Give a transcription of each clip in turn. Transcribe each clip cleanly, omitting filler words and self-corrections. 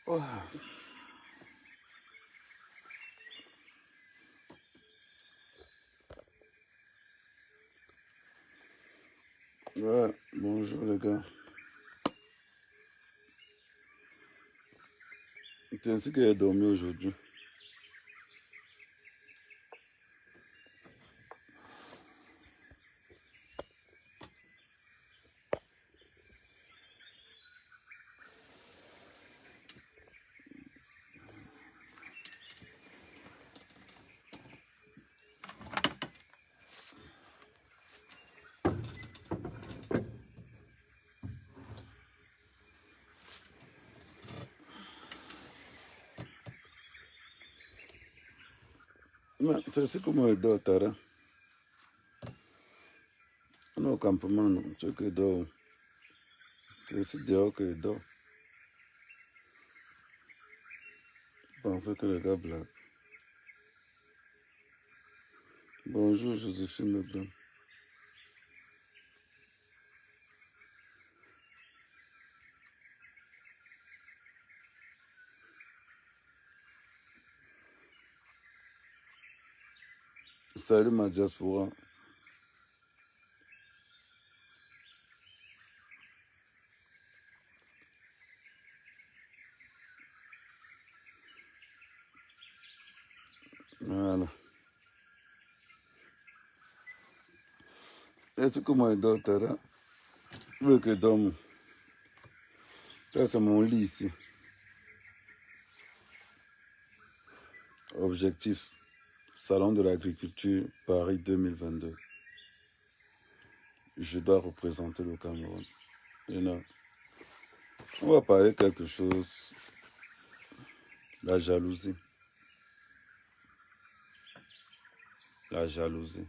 Oh. Ouais, bonjour les gars. C'est ainsi que j'ai dormi aujourd'hui. C'est ainsi que moi je dors, Tara. On est au campement, non? Tu veux que je dors? C'est ainsi dehors que je dors. Je pensais que les gars blaguent. Bonjour Joséphine Leblanc. Salut ma diaspora. Voilà. Est-ce que moi je dors, Tara? Tu veux que je dorme? Ça c'est mon lit ici. Objectif. Salon de l'agriculture, Paris 2022. Je dois représenter le Cameroun. You know. On va parler de quelque chose. La jalousie. La jalousie.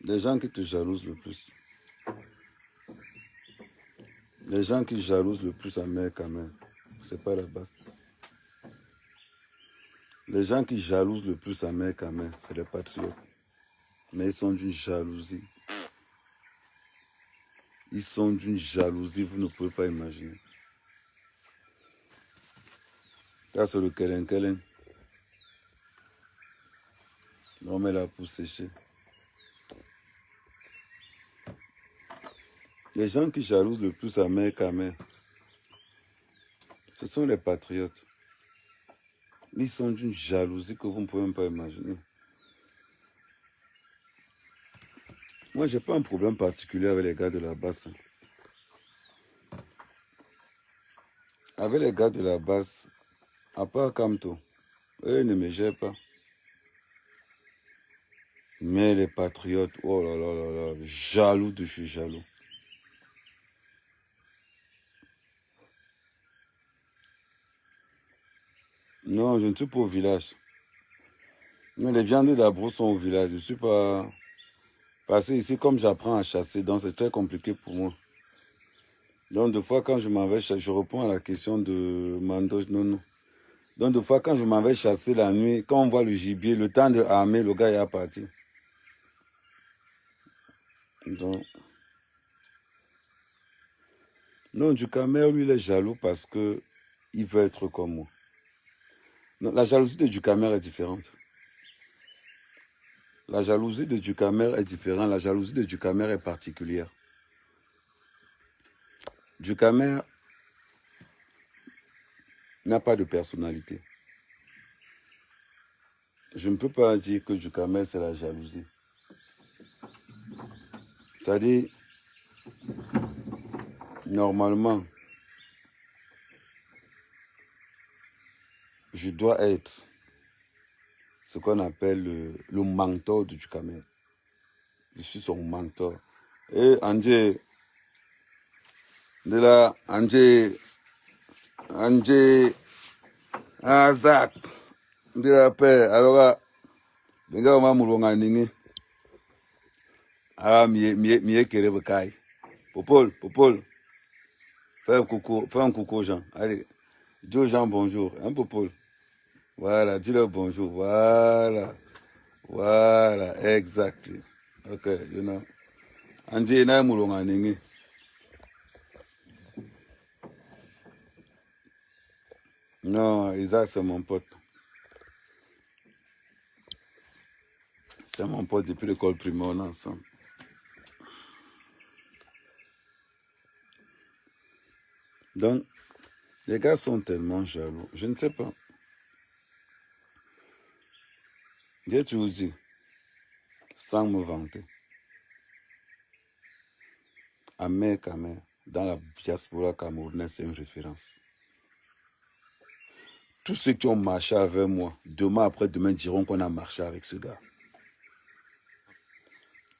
Les gens qui te jalousent le plus. Les gens qui jalousent le plus à mère qu'à mère. C'est pas la base. Les gens qui jalousent le plus à mère qu'à mère, c'est les patriotes. Mais ils sont d'une jalousie. Ils sont d'une jalousie, vous ne pouvez pas imaginer. Ça, c'est le kelen-kelen. L'homme est là pour sécher. Les gens qui jalousent le plus à mère qu'à mère, ce sont les patriotes. Ils sont d'une jalousie que vous ne pouvez même pas imaginer. Moi, je n'ai pas un problème particulier avec les gars de la basse. Avec les gars de la basse, à part Kamto, eux ne me gèrent pas. Mais les patriotes, oh là là là là, jaloux de chez jaloux. Non, je ne suis pas au village. Mais les viandes de la brousse sont au village. Je ne suis pas passé ici comme j'apprends à chasser, donc c'est très compliqué pour moi. Donc, des fois, quand je m'en vais chasser, je réponds à la question de Mando Nono. Donc, des fois, quand je m'en vais chasser la nuit, quand on voit le gibier, le temps de armer, le gars est parti. Donc, non, du Camer, lui, il est jaloux parce que il veut être comme moi. Non, la jalousie de Ducamer est différente. La jalousie de Ducamer est différente. La jalousie de Ducamer est particulière. Ducamer n'a pas de personnalité. Je ne peux pas dire que Ducamer, c'est la jalousie. C'est-à-dire, normalement, je dois être ce qu'on appelle le mentor de Ducamer. Je suis son mentor. Et André, de là, André, Zach, de la paix, alors, les gars, on va mourir. Ah, mieux que Popol, fais un coucou aux gens. Allez, dis aux gens bonjour, hein, Popol. Voilà, dis-leur bonjour, voilà, exactly. Ok, you know. Anji, na mulonga ningi. Non, Isaac, c'est mon pote. C'est mon pote depuis l'école primaire, on est ensemble. Donc, les gars sont tellement jaloux. Je ne sais pas. J'ai toujours dit, sans me vanter, Ahmed Kamer, dans la diaspora camerounaise, c'est une référence. Tous ceux qui ont marché avec moi, demain après demain, diront qu'on a marché avec ce gars.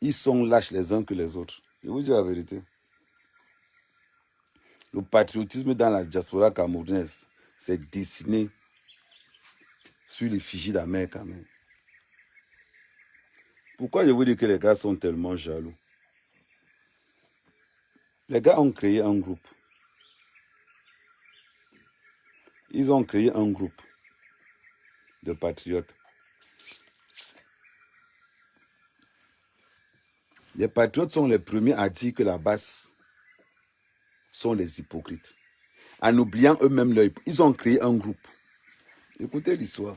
Ils sont lâches les uns que les autres. Je vous dis la vérité. Le patriotisme dans la diaspora camerounaise, c'est dessiné sur l'effigie d'Ahmed Kamer. Pourquoi je vous dis que les gars sont tellement jaloux? Les gars ont créé un groupe. Ils ont créé un groupe de patriotes. Les patriotes sont les premiers à dire que la base sont les hypocrites. En oubliant eux-mêmes leur... Ils ont créé un groupe. Écoutez l'histoire.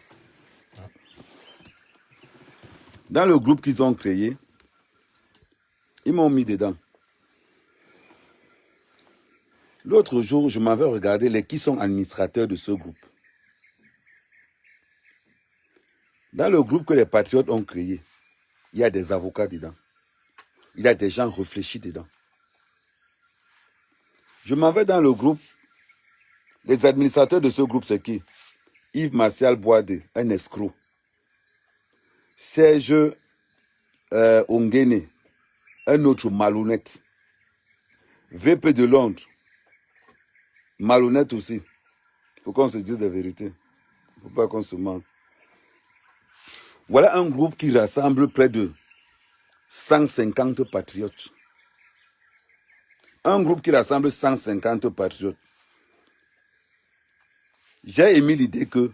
Dans le groupe qu'ils ont créé, ils m'ont mis dedans. L'autre jour, je m'avais regardé les qui sont administrateurs de ce groupe. Dans le groupe que les patriotes ont créé, il y a des avocats dedans. Il y a des gens réfléchis dedans. Je m'en vais dans le groupe. Les administrateurs de ce groupe, c'est qui? Yves Martial Boisdé, un escroc. Serge Ongene, un autre malhonnête. VP de Londres, malhonnête aussi. Il faut qu'on se dise la vérité. Il ne faut pas qu'on se mente. Voilà un groupe qui rassemble près de 150 patriotes. Un groupe qui rassemble 150 patriotes. J'ai émis l'idée que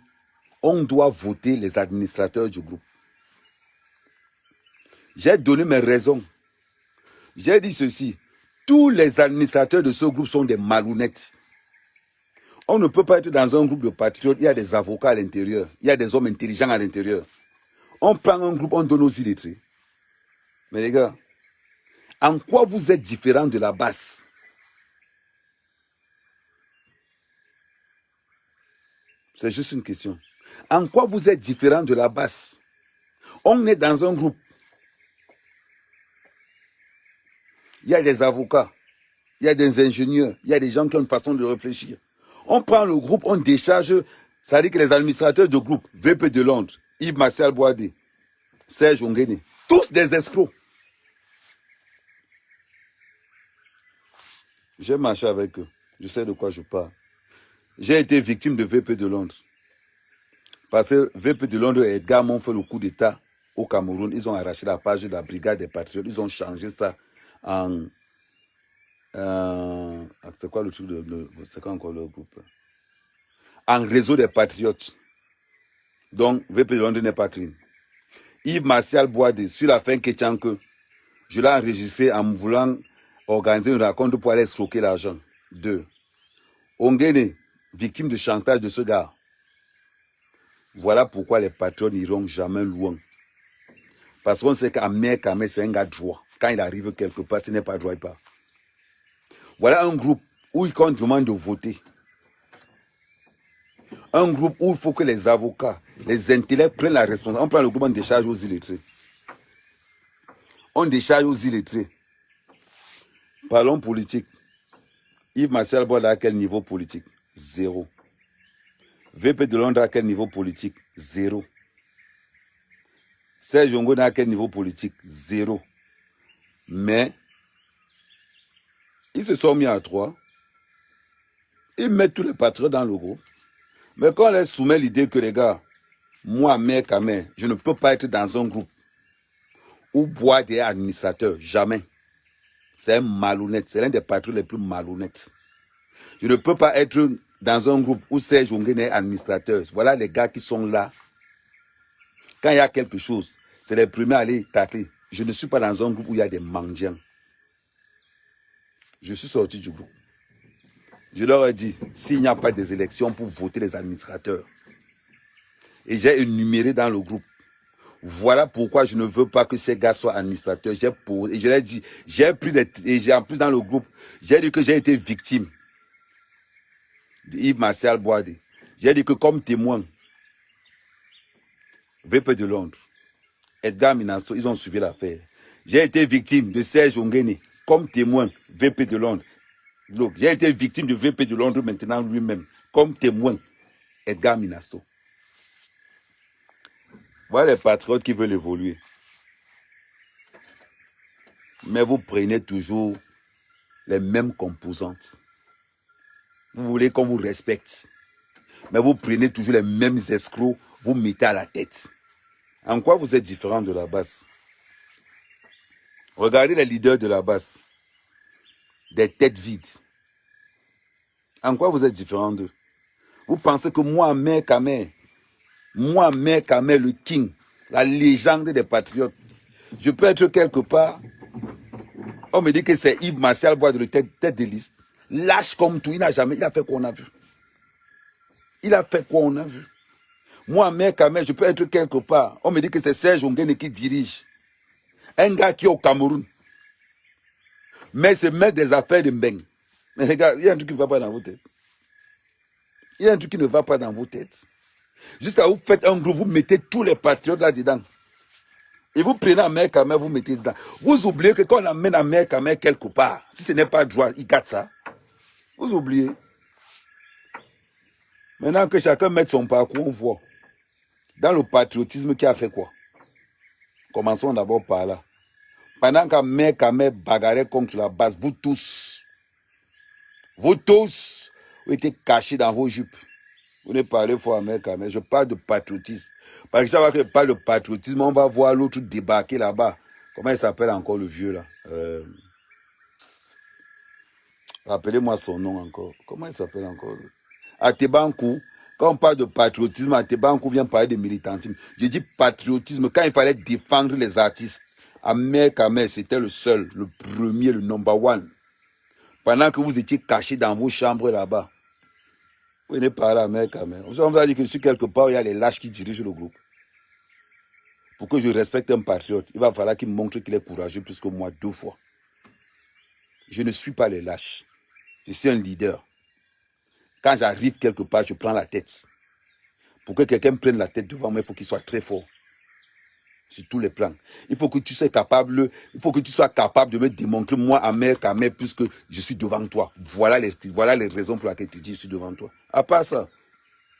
on doit voter les administrateurs du groupe. J'ai donné mes raisons. J'ai dit ceci. Tous les administrateurs de ce groupe sont des malhonnêtes. On ne peut pas être dans un groupe de patriotes. Il y a des avocats à l'intérieur. Il y a des hommes intelligents à l'intérieur. On prend un groupe, on donne aux illettrés. Mais les gars, en quoi vous êtes différents de la base? C'est juste une question. En quoi vous êtes différents de la base? On est dans un groupe. Il y a des avocats, il y a des ingénieurs, il y a des gens qui ont une façon de réfléchir. On prend le groupe, on décharge, ça veut dire que les administrateurs du groupe, VP de Londres, Yves Martial Boisdé, Serge Ongene, tous des escrocs. J'ai marché avec eux, je sais de quoi je parle. J'ai été victime de VP de Londres. Parce que VP de Londres et Edgar m'ont fait le coup d'État au Cameroun. Ils ont arraché la page de la brigade des patriotes. Ils ont changé ça en... c'est quoi le truc c'est quoi encore le groupe? En réseau des patriotes. Donc, VP de Londres n'est pas clean. Yves Martial Boisdé, sur la fin que je l'ai enregistré en voulant organiser une rencontre pour aller escroquer l'argent. 2. Ongene, victime de chantage de ce gars. Voilà pourquoi les patriotes n'iront jamais loin. Parce qu'on sait qu'Ahmed Kamer, c'est un gars droit. Quand il arrive quelque part, ce n'est pas droit, il part. Voilà un groupe où il compte vraiment de voter. Un groupe où il faut que les avocats, les intellects prennent la responsabilité. On prend le groupe, on décharge aux illettrés. On décharge aux illettrés. Parlons politique. Yves Martial Boisdé à quel niveau politique? 0. VP de Londres à quel niveau politique? 0. Serge Ongene à quel niveau politique? 0. Mais, ils se sont mis à 3. Ils mettent tous les patriotes dans le groupe. Mais quand on leur soumet l'idée que les gars, moi, Ahmed Kamer, je ne peux pas être dans un groupe où Boisdé est administrateur. Jamais. C'est un malhonnête. C'est l'un des patriotes les plus malhonnêtes. Je ne peux pas être dans un groupe où Serge Ongene est administrateur. Voilà les gars qui sont là. Quand il y a quelque chose, c'est les premiers à aller tacler. Je ne suis pas dans un groupe où il y a des mendiants. Je suis sorti du groupe. Je leur ai dit, s'il n'y a pas des élections pour voter les administrateurs, et j'ai énuméré dans le groupe, voilà pourquoi je ne veux pas que ces gars soient administrateurs. Et je leur ai dit, j'ai pris et j'ai en plus dans le groupe, j'ai dit que j'ai été victime de Yves Martial Boadé. J'ai dit que comme témoin, VP de Londres, Edgar Minasso, ils ont suivi l'affaire. J'ai été victime de Serge Ongene comme témoin, VP de Londres. Donc, j'ai été victime de VP de Londres maintenant lui-même, comme témoin, Edgar Minasso. Voilà les patriotes qui veulent évoluer. Mais vous prenez toujours les mêmes composantes. Vous voulez qu'on vous respecte. Mais vous prenez toujours les mêmes escrocs, vous mettez à la tête. En quoi vous êtes différent de la base? Regardez les leaders de la base. Des têtes vides. En quoi vous êtes différent d'eux? Vous pensez que moi, Mère Kamé, le king, la légende des patriotes, je peux être quelque part. On me dit que c'est Yves Martial Boadé de tête de liste. Lâche comme tout, il a fait quoi on a vu. Il a fait quoi on a vu. Moi, Mère Kamé, je peux être quelque part. On me dit que c'est Serge Ongene qui dirige. Un gars qui est au Cameroun. Mais c'est mettre des affaires de Mbeng. Mais regarde, il y a un truc qui ne va pas dans vos têtes. Il y a un truc qui ne va pas dans vos têtes. Jusqu'à vous faites un groupe, vous mettez tous les patriotes là-dedans. Et vous prenez Mère Kamé, vous mettez dedans. Vous oubliez que quand on amène Mère Kamé quelque part, si ce n'est pas droit, il gâte ça. Vous oubliez. Maintenant que chacun mette son parcours, on voit. Dans le patriotisme, qui a fait quoi? Commençons d'abord par là. Pendant qu'Mère Kamé bagarrait contre la base, vous tous, vous étiez cachés dans vos jupes. Vous ne parlez pas à Mère Kamé. Je parle de patriotisme. Parce que ça va que je parle de patriotisme, on va voir l'autre débarquer là-bas. Comment il s'appelle encore le vieux là? Rappelez-moi son nom encore. Comment il s'appelle encore? Atebankou. Quand on parle de patriotisme, Atebankou vient parler de militantisme. Je dis patriotisme. Quand il fallait défendre les artistes, Mère Kamé, c'était le seul, le premier, le number one. Pendant que vous étiez cachés dans vos chambres là-bas. Vous venez parler à Mère Kamé. On vous a dit que je suis quelque part, il y a les lâches qui dirigent le groupe. Pour que je respecte un patriote, il va falloir qu'il me montre qu'il est courageux plus que moi 2 fois. Je ne suis pas les lâches. Je suis un leader. Quand j'arrive quelque part, je prends la tête. Pour que quelqu'un prenne la tête devant moi, il faut qu'il soit très fort. Sur tous les plans. Il faut que tu sois capable de me démontrer, moi, Mère Kamé, puisque je suis devant toi. Voilà les raisons pour lesquelles tu dis je suis devant toi. À part ça,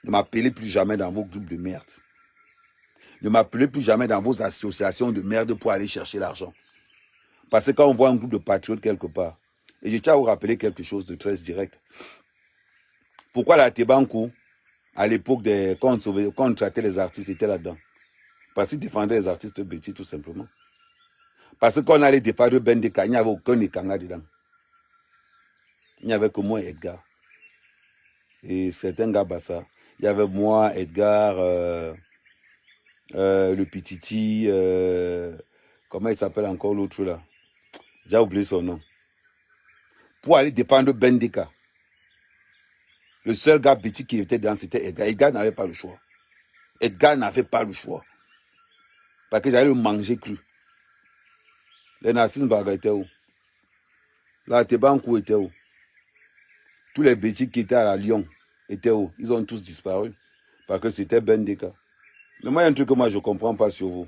ne m'appelez plus jamais dans vos groupes de merde. Ne m'appelez plus jamais dans vos associations de merde pour aller chercher l'argent. Parce que quand on voit un groupe de patriotes quelque part, et je tiens à vous rappeler quelque chose de très direct. Pourquoi la Tebankou, à l'époque, quand on traitait les artistes, était là-dedans? Parce qu'ils défendaient les artistes bêtis, tout simplement. Parce que quand on allait défendre Bendeka, il n'y avait aucun Ekanga dedans. Il n'y avait que moi, Edgar. Et certains gars, Bassa. Il y avait moi, Edgar, le Pititi, comment il s'appelle encore l'autre là? J'ai oublié son nom. Pour aller défendre Bendeka. Le seul gars petit qui était dedans, c'était Edgar. Edgar n'avait pas le choix. Edgar n'avait pas le choix. Parce que j'allais le manger cru. Les Nassim Baga étaient où? La Tebankou était où? Tous les bêtis qui étaient à la Lyon étaient où? Ils ont tous disparu. Parce que c'était Bendeka. Mais moi, il y a un truc que moi je ne comprends pas sur vous.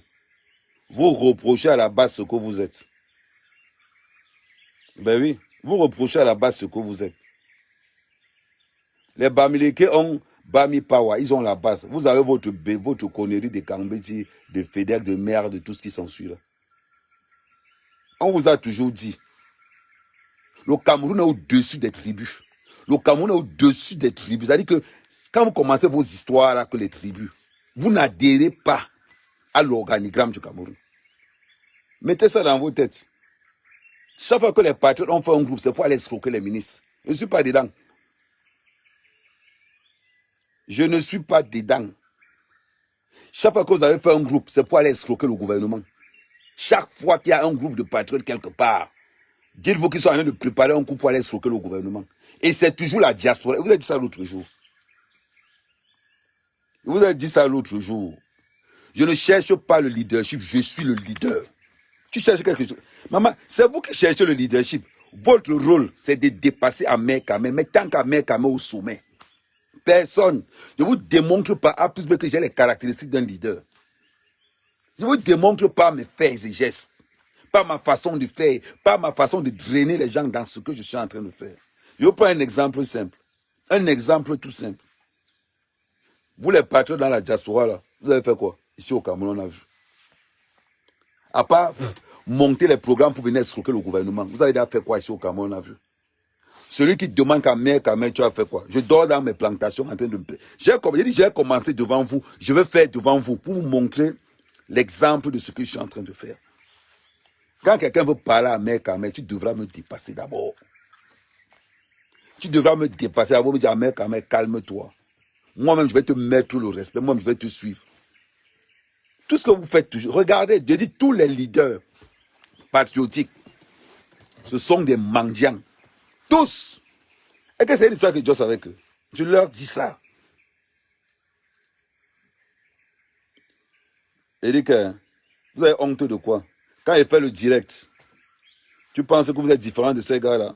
Vous reprochez à la base ce que vous êtes. Ben oui, vous reprochez à la base ce que vous êtes. Les Bamileke ont Bami Pawa, ils ont la base. Vous avez votre connerie de Kambeti, de Fédère, de merde, de tout ce qui s'ensuit là. On vous a toujours dit, le Cameroun est au-dessus des tribus. Le Cameroun est au-dessus des tribus. C'est-à-dire que quand vous commencez vos histoires là, que les tribus, vous n'adhérez pas à l'organigramme du Cameroun. Mettez ça dans vos têtes. Chaque fois que les patriotes ont fait un groupe, c'est pour aller escroquer les ministres. Je ne suis pas dedans. Je ne suis pas dedans. Chaque fois que vous avez fait un groupe, c'est pour aller escroquer le gouvernement. Chaque fois qu'il y a un groupe de patriotes quelque part, dites-vous qu'ils sont en train de préparer un coup pour aller escroquer le gouvernement. Et c'est toujours la diaspora. Vous avez dit ça l'autre jour. Vous avez dit ça l'autre jour. Je ne cherche pas le leadership, je suis le leader. Tu cherches quelque chose. Maman, c'est vous qui cherchez le leadership. Votre rôle, c'est de dépasser Ahmed Kamé. Mais tant qu'Ahmed Kamé au sommet, personne. Je ne vous démontre pas A plus B que j'ai les caractéristiques d'un leader. Je ne vous démontre pas mes faits et gestes. Pas ma façon de faire. Pas ma façon de drainer les gens dans ce que je suis en train de faire. Je vous prends un exemple simple. Un exemple tout simple. Vous les patriotes dans la diaspora, là, vous avez fait quoi? Ici au Cameroun, on a vu. À part monter les programmes pour venir escroquer le gouvernement. Vous avez déjà fait quoi ici au Cameroun, on a vu? Celui qui demande qu'à mère, tu as fait quoi? Je dors dans mes plantations en train de me... J'ai commencé devant vous. Je vais faire devant vous pour vous montrer l'exemple de ce que je suis en train de faire. Quand quelqu'un veut parler à mère, tu devras me dépasser d'abord. Tu devras me dépasser d'abord, me dire à mère, calme-toi. Moi-même, je vais te mettre le respect. Moi-même, je vais te suivre. Tout ce que vous faites toujours. Regardez, je dis tous les leaders patriotiques, ce sont des mendiants. Tous. Et que c'est une histoire que Dieu savait que. Je leur dis ça. Et dit que vous avez honte de quoi? Quand il fait le direct, tu penses que vous êtes différent de ces gars-là?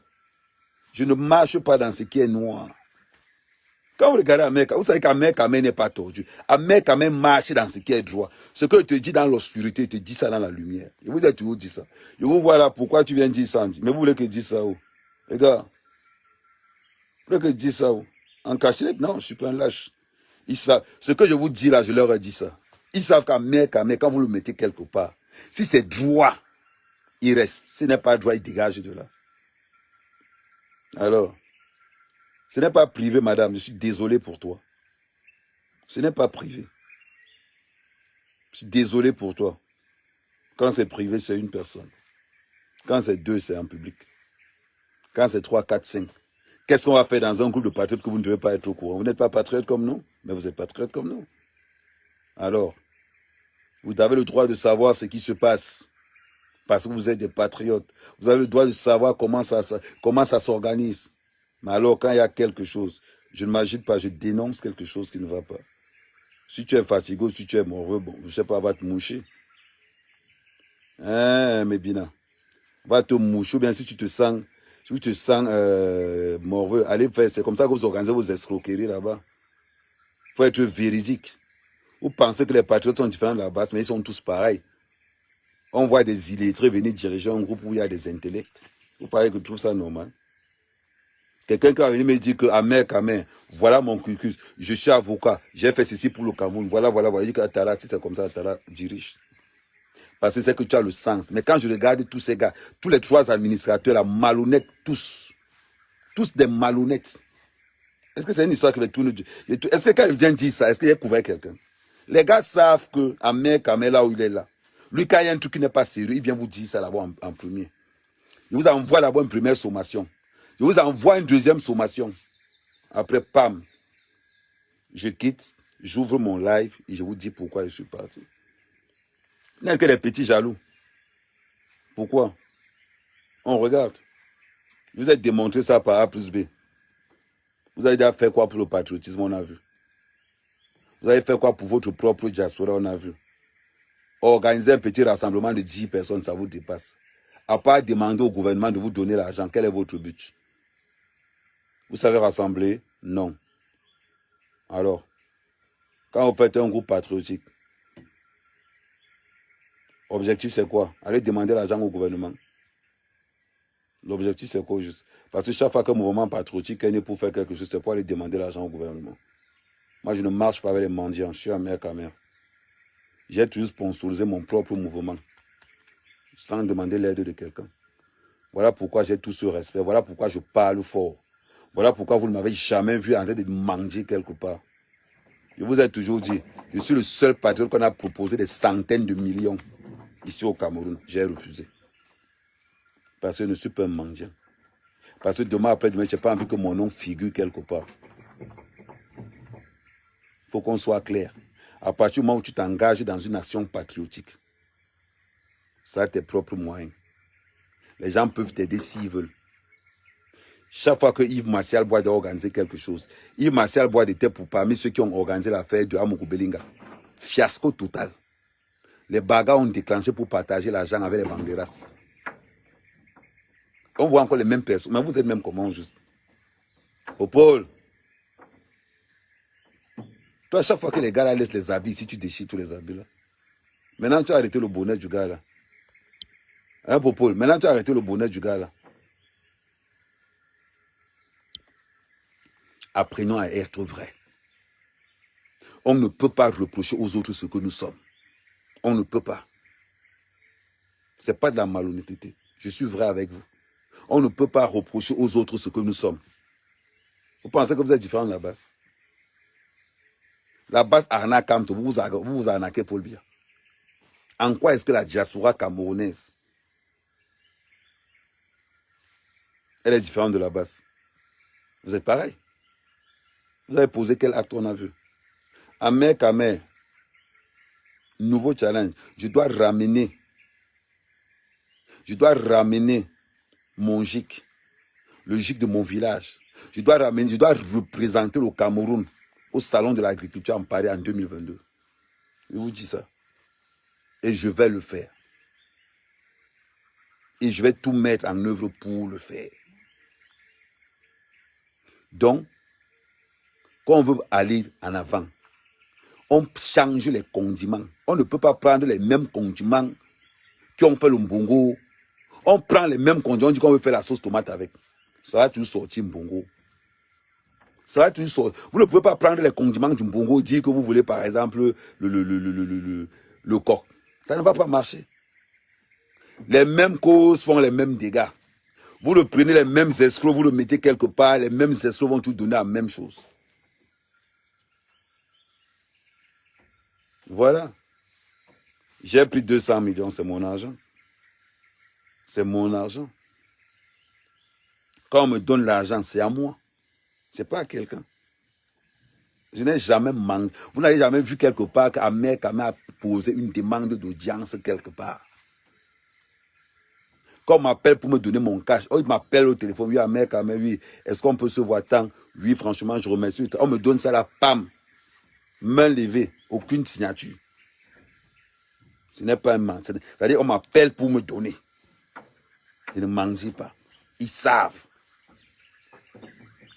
Je ne marche pas dans ce qui est noir. Quand vous regardez Ahmed, vous savez qu'Ahmed Kamé n'est pas tordu. Ahmed Kamé marche dans ce qui est droit. Ce que je te dis dans l'obscurité, je te dis ça dans la lumière. Je vous ai toujours dit ça. Je vous vois là, pourquoi tu viens dire ça? Mais vous voulez que je dise ça où? Les gars, vous voulez que je dise ça où? En cachette? Non, je suis pas un lâche. Ils savent. Ce que je vous dis là, je leur ai dit ça. Ils savent qu'Ahmed Kamé, quand vous le mettez quelque part, si c'est droit, il reste. Si ce n'est pas droit, il dégage de là. Alors, ce n'est pas privé, madame. Je suis désolé pour toi. Ce n'est pas privé. Je suis désolé pour toi. Quand c'est privé, c'est une personne. Quand c'est deux, c'est en public. Quand c'est 3, 4, 5. Qu'est-ce qu'on va faire dans un groupe de patriotes que vous ne devez pas être au courant? Vous n'êtes pas patriote comme nous, mais vous êtes patriote comme nous. Alors, vous avez le droit de savoir ce qui se passe. Parce que vous êtes des patriotes. Vous avez le droit de savoir comment ça s'organise. Mais alors, quand il y a quelque chose, je ne m'agite pas, je dénonce quelque chose qui ne va pas. Si tu es fatigué, si tu es morveux, bon, je ne sais pas, va te moucher. Hein, mais Bina, va te moucher, ou bien si tu te sens morveux, allez faire, c'est comme ça que vous organisez vos escroqueries là-bas. Il faut être véridique. Vous pensez que les patriotes sont différents de la base, mais ils sont tous pareils. On voit des illettrés venir diriger un groupe où il y a des intellects. Vous parlez que tu trouves ça normal? Quelqu'un qui va venir me dire que Ahmed Kamé, voilà mon cursus, je suis avocat, j'ai fait ceci pour le Cameroun, voilà. Il dit qu'Attala, si c'est comme ça, Attala dirige. Parce que c'est que tu as le sens. Mais quand je regarde tous ces gars, tous les 3 administrateurs, là, malhonnêtes, tous des malhonnêtes. Est-ce que c'est une histoire qui va tourner? Est-ce que quand il vient dire ça, est-ce qu'il a couvert quelqu'un? Les gars savent que Ahmed Kamé, là où il est là, lui, quand il y a un truc qui n'est pas sérieux, il vient vous dire ça là-bas en premier. Il vous envoie là-bas une première sommation. Je vous envoie une deuxième sommation. Après, pam, je quitte, j'ouvre mon live et je vous dis pourquoi je suis parti. Il n'y a que des petits jaloux. Pourquoi? On regarde. Je vous ai démontré ça par A plus B. Vous avez déjà fait quoi pour le patriotisme, on a vu. Vous avez fait quoi pour votre propre diaspora, on a vu. Organiser un petit rassemblement de 10 personnes, ça vous dépasse. À part demander au gouvernement de vous donner l'argent, quel est votre but? Vous savez rassembler? Non. Alors, quand vous faites un groupe patriotique, objectif c'est quoi? Allez demander l'argent au gouvernement. L'objectif c'est quoi juste? Parce que chaque fois qu'un mouvement patriotique est né pour faire quelque chose, c'est pour aller demander l'argent au gouvernement. Moi je ne marche pas avec les mendiants, je suis à mère Kamé. J'ai toujours sponsorisé mon propre mouvement, sans demander l'aide de quelqu'un. Voilà pourquoi j'ai tout ce respect, voilà pourquoi je parle fort. Voilà pourquoi vous ne m'avez jamais vu en train de mendier quelque part. Je vous ai toujours dit, je suis le seul patriote qu'on a proposé des centaines de millions ici au Cameroun. J'ai refusé. Parce que je ne suis pas un mendiant. Parce que demain après demain, je n'ai pas envie que mon nom figure quelque part. Il faut qu'on soit clair. À partir du moment où tu t'engages dans une action patriotique, ça a tes propres moyens. Les gens peuvent t'aider s'ils veulent. Chaque fois que Yves Martial Bois doit organiser quelque chose, Yves Martial Bois était pour parmi ceux qui ont organisé l'affaire de Amokou Belinga. Fiasco total. Les bagarres ont déclenché pour partager l'argent avec les banderas. On voit encore les mêmes personnes. Mais vous êtes même comment juste? Oh Paul. Toi, à chaque fois que les gars là laissent les habits, si tu déchires tous les habits là. Maintenant, tu as arrêté le bonnet du gars là. Hein, Paul? Maintenant, tu as arrêté le bonnet du gars là. Apprenons à être vrai. On ne peut pas reprocher aux autres ce que nous sommes. On ne peut pas. Ce n'est pas de la malhonnêteté. Je suis vrai avec vous. On ne peut pas reprocher aux autres ce que nous sommes. Vous pensez que vous êtes différent de la base? La base arnaque, vous vous arnaquez pour le bien. En quoi est-ce que la diaspora camerounaise, elle est différente de la base? Vous êtes pareil. Vous avez posé quel acte on a vu? Amer Kamer, nouveau challenge. Je dois ramener mon GIC, le GIC de mon village. Je dois représenter le Cameroun au salon de l'agriculture en Paris en 2022. Je vous dis ça. Et je vais le faire. Et je vais tout mettre en œuvre pour le faire. Donc, quand on veut aller en avant, on change les condiments. On ne peut pas prendre les mêmes condiments qui ont fait le mbongo. On prend les mêmes condiments, on dit qu'on veut faire la sauce tomate avec. Ça va toujours sortir mbongo. Ça va toujours sortir. Vous ne pouvez pas prendre les condiments du mbongo, dire que vous voulez par exemple le coq. Ça ne va pas marcher. Les mêmes causes font les mêmes dégâts. Vous le prenez les mêmes escrocs, vous le mettez quelque part, les mêmes escrocs vont tout donner la même chose. Voilà. J'ai pris 200 millions, c'est mon argent. C'est mon argent. Quand on me donne l'argent, c'est à moi. Ce n'est pas à quelqu'un. Je n'ai jamais manqué. Vous n'avez jamais vu quelque part qu'Amer Kamer a posé une demande d'audience quelque part. Quand on m'appelle pour me donner mon cash, il m'appelle au téléphone, oui, Amer Kamer, oui, est-ce qu'on peut se voir tant? Oui, franchement, je remercie. On me donne ça là, pam, main levée, aucune signature. Ce n'est pas un man. C'est-à-dire, on m'appelle pour me donner. Je ne mange pas. Ils savent.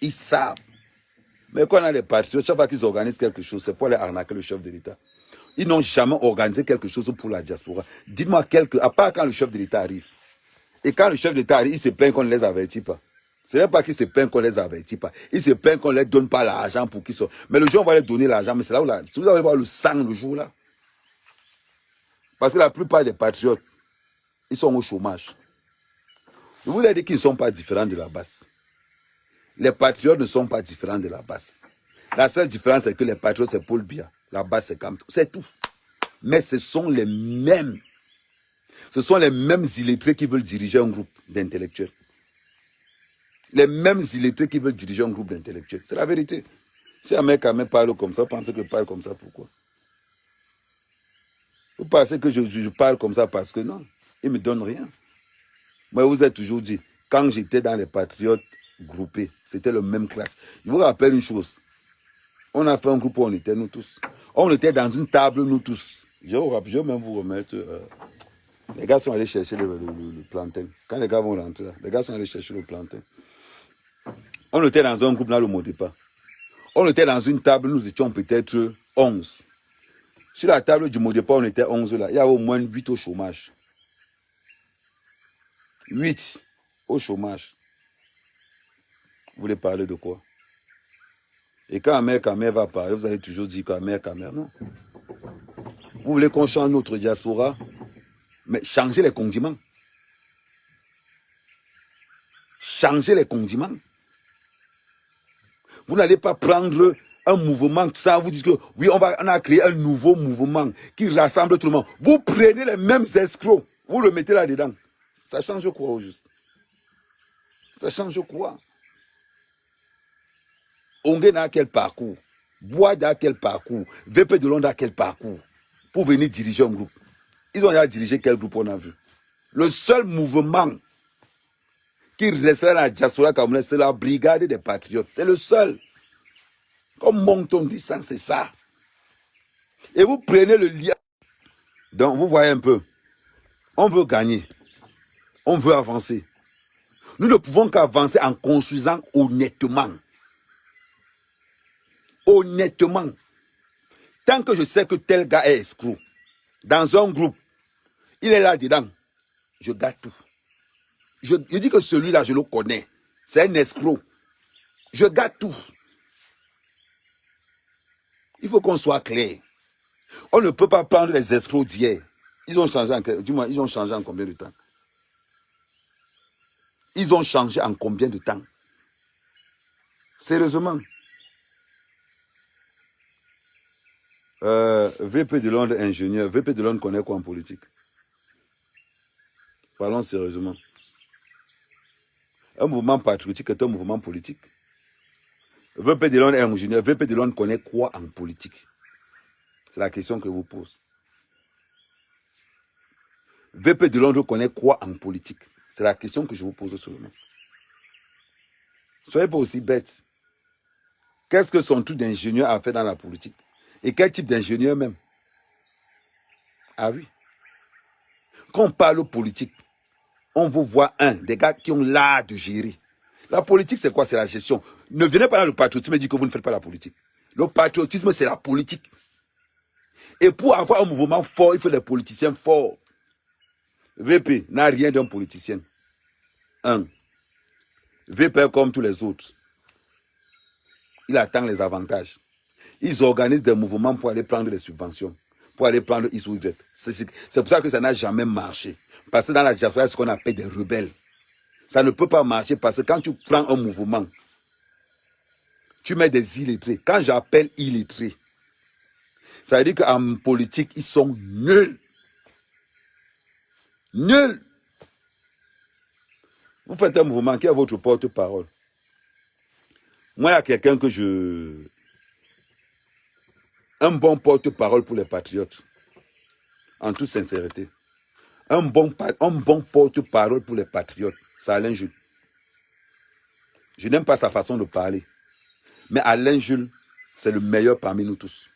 Ils savent. Mais quand on a les patriotes, chaque fois qu'ils organisent quelque chose, c'est pour aller arnaquer le chef de l'État. Ils n'ont jamais organisé quelque chose pour la diaspora. Dites-moi à part quand le chef de l'État arrive. Et quand le chef de l'État arrive, il se plaint qu'on ne les avertit pas. Ce n'est pas qu'il se plaint qu'on ne les avertit pas. Il se plaint qu'on ne les donne pas l'argent pour qu'ils soient. Mais le jour où on va leur donner l'argent, mais c'est là où vous allez voir le sang le jour là. Parce que la plupart des patriotes, ils sont au chômage. Je vous ai dit qu'ils ne sont pas différents de la base. Les patriotes ne sont pas différents de la base. La seule différence, c'est que les patriotes, c'est Paul Biya. La base, c'est Kamto. C'est tout. Mais ce sont les mêmes. Ce sont les mêmes illettrés qui veulent diriger un groupe d'intellectuels. Les mêmes illettrés qui veulent diriger un groupe d'intellectuels. C'est la vérité. Si un mec parle comme ça, vous pensez que je parle comme ça, pourquoi? Vous pensez que je parle comme ça parce que non, ils ne me donnent rien. Moi, vous avez toujours dit, quand j'étais dans les patriotes groupés, c'était le même clash. Je vous rappelle une chose. On a fait un groupe où on était nous tous. On était dans une table nous tous. Je vais même vous remettre. Les gars sont allés chercher le plantain. Quand les gars vont rentrer là, les gars sont allés chercher le plantain. On était dans un groupe dans le mot départ. On était dans une table, nous étions peut-être 11. Sur la table du mot départ, on était 11 là. Il y avait au moins 8 au chômage. 8 au chômage. Vous voulez parler de quoi? Et quand Amer Kamer va parler, vous allez toujours dire qu'Amer Kamer, non. Vous voulez qu'on change notre diaspora? Mais changez les condiments. Changez les condiments. Vous n'allez pas prendre un mouvement, ça vous dit que oui, on a créé un nouveau mouvement qui rassemble tout le monde. Vous prenez les mêmes escrocs, vous le mettez là-dedans. Ça change quoi au juste? Ça change quoi? Ongué n'a quel parcours? Bois n'a quel parcours? VP de Londres a quel parcours? Pour venir diriger un groupe. Ils ont déjà dirigé quel groupe on a vu? Le seul mouvement qui restera dans la diaspora camerounaise, c'est la brigade des patriotes. C'est le seul. Comme Moncton dit ça, c'est ça. Et vous prenez le lien. Donc, vous voyez un peu. On veut gagner. On veut avancer. Nous ne pouvons qu'avancer en construisant honnêtement. Honnêtement. Tant que je sais que tel gars est escroc, dans un groupe, il est là-dedans, je garde tout. Je dis que celui-là, je le connais. C'est un escroc. Je garde tout. Il faut qu'on soit clair. On ne peut pas prendre les escrocs d'hier. Ils ont changé ils ont changé en combien de temps? Ils ont changé en combien de temps? Sérieusement. VP de Londres, ingénieur. VP de Londres connaît quoi en politique? Parlons sérieusement. Un mouvement patriotique est un mouvement politique. VP de Londres est ingénieur. VP de Londres connaît quoi en politique? C'est la question que je vous pose. VP de Londres connaît quoi en politique? C'est la question que je vous pose seulement. Soyez pas aussi bêtes. Qu'est-ce que son truc d'ingénieur a fait dans la politique? Et quel type d'ingénieur même? Ah oui. Quand on parle politique, on vous voit des gars qui ont l'art de gérer. La politique, c'est quoi? C'est la gestion. Ne venez pas dans le patriotisme et dites que vous ne faites pas la politique. Le patriotisme, c'est la politique. Et pour avoir un mouvement fort, il faut des politiciens forts. VP n'a rien d'un politicien. VP est comme tous les autres. Il attend les avantages. Ils organisent des mouvements pour aller prendre des subventions, pour aller prendre X ou Y. C'est pour ça que ça n'a jamais marché. Parce que dans la diaspora, c'est ce qu'on appelle des rebelles. Ça ne peut pas marcher parce que quand tu prends un mouvement, tu mets des illettrés. Quand j'appelle illettrés, ça veut dire qu'en politique, ils sont nuls. Nuls. Vous faites un mouvement qui est votre porte-parole. Moi, il y a quelqu'un que je... Un bon porte-parole pour les patriotes. En toute sincérité. Un bon porte-parole pour les patriotes. C'est Alain Jules. Je n'aime pas sa façon de parler. Mais Alain Jules, c'est le meilleur parmi nous tous.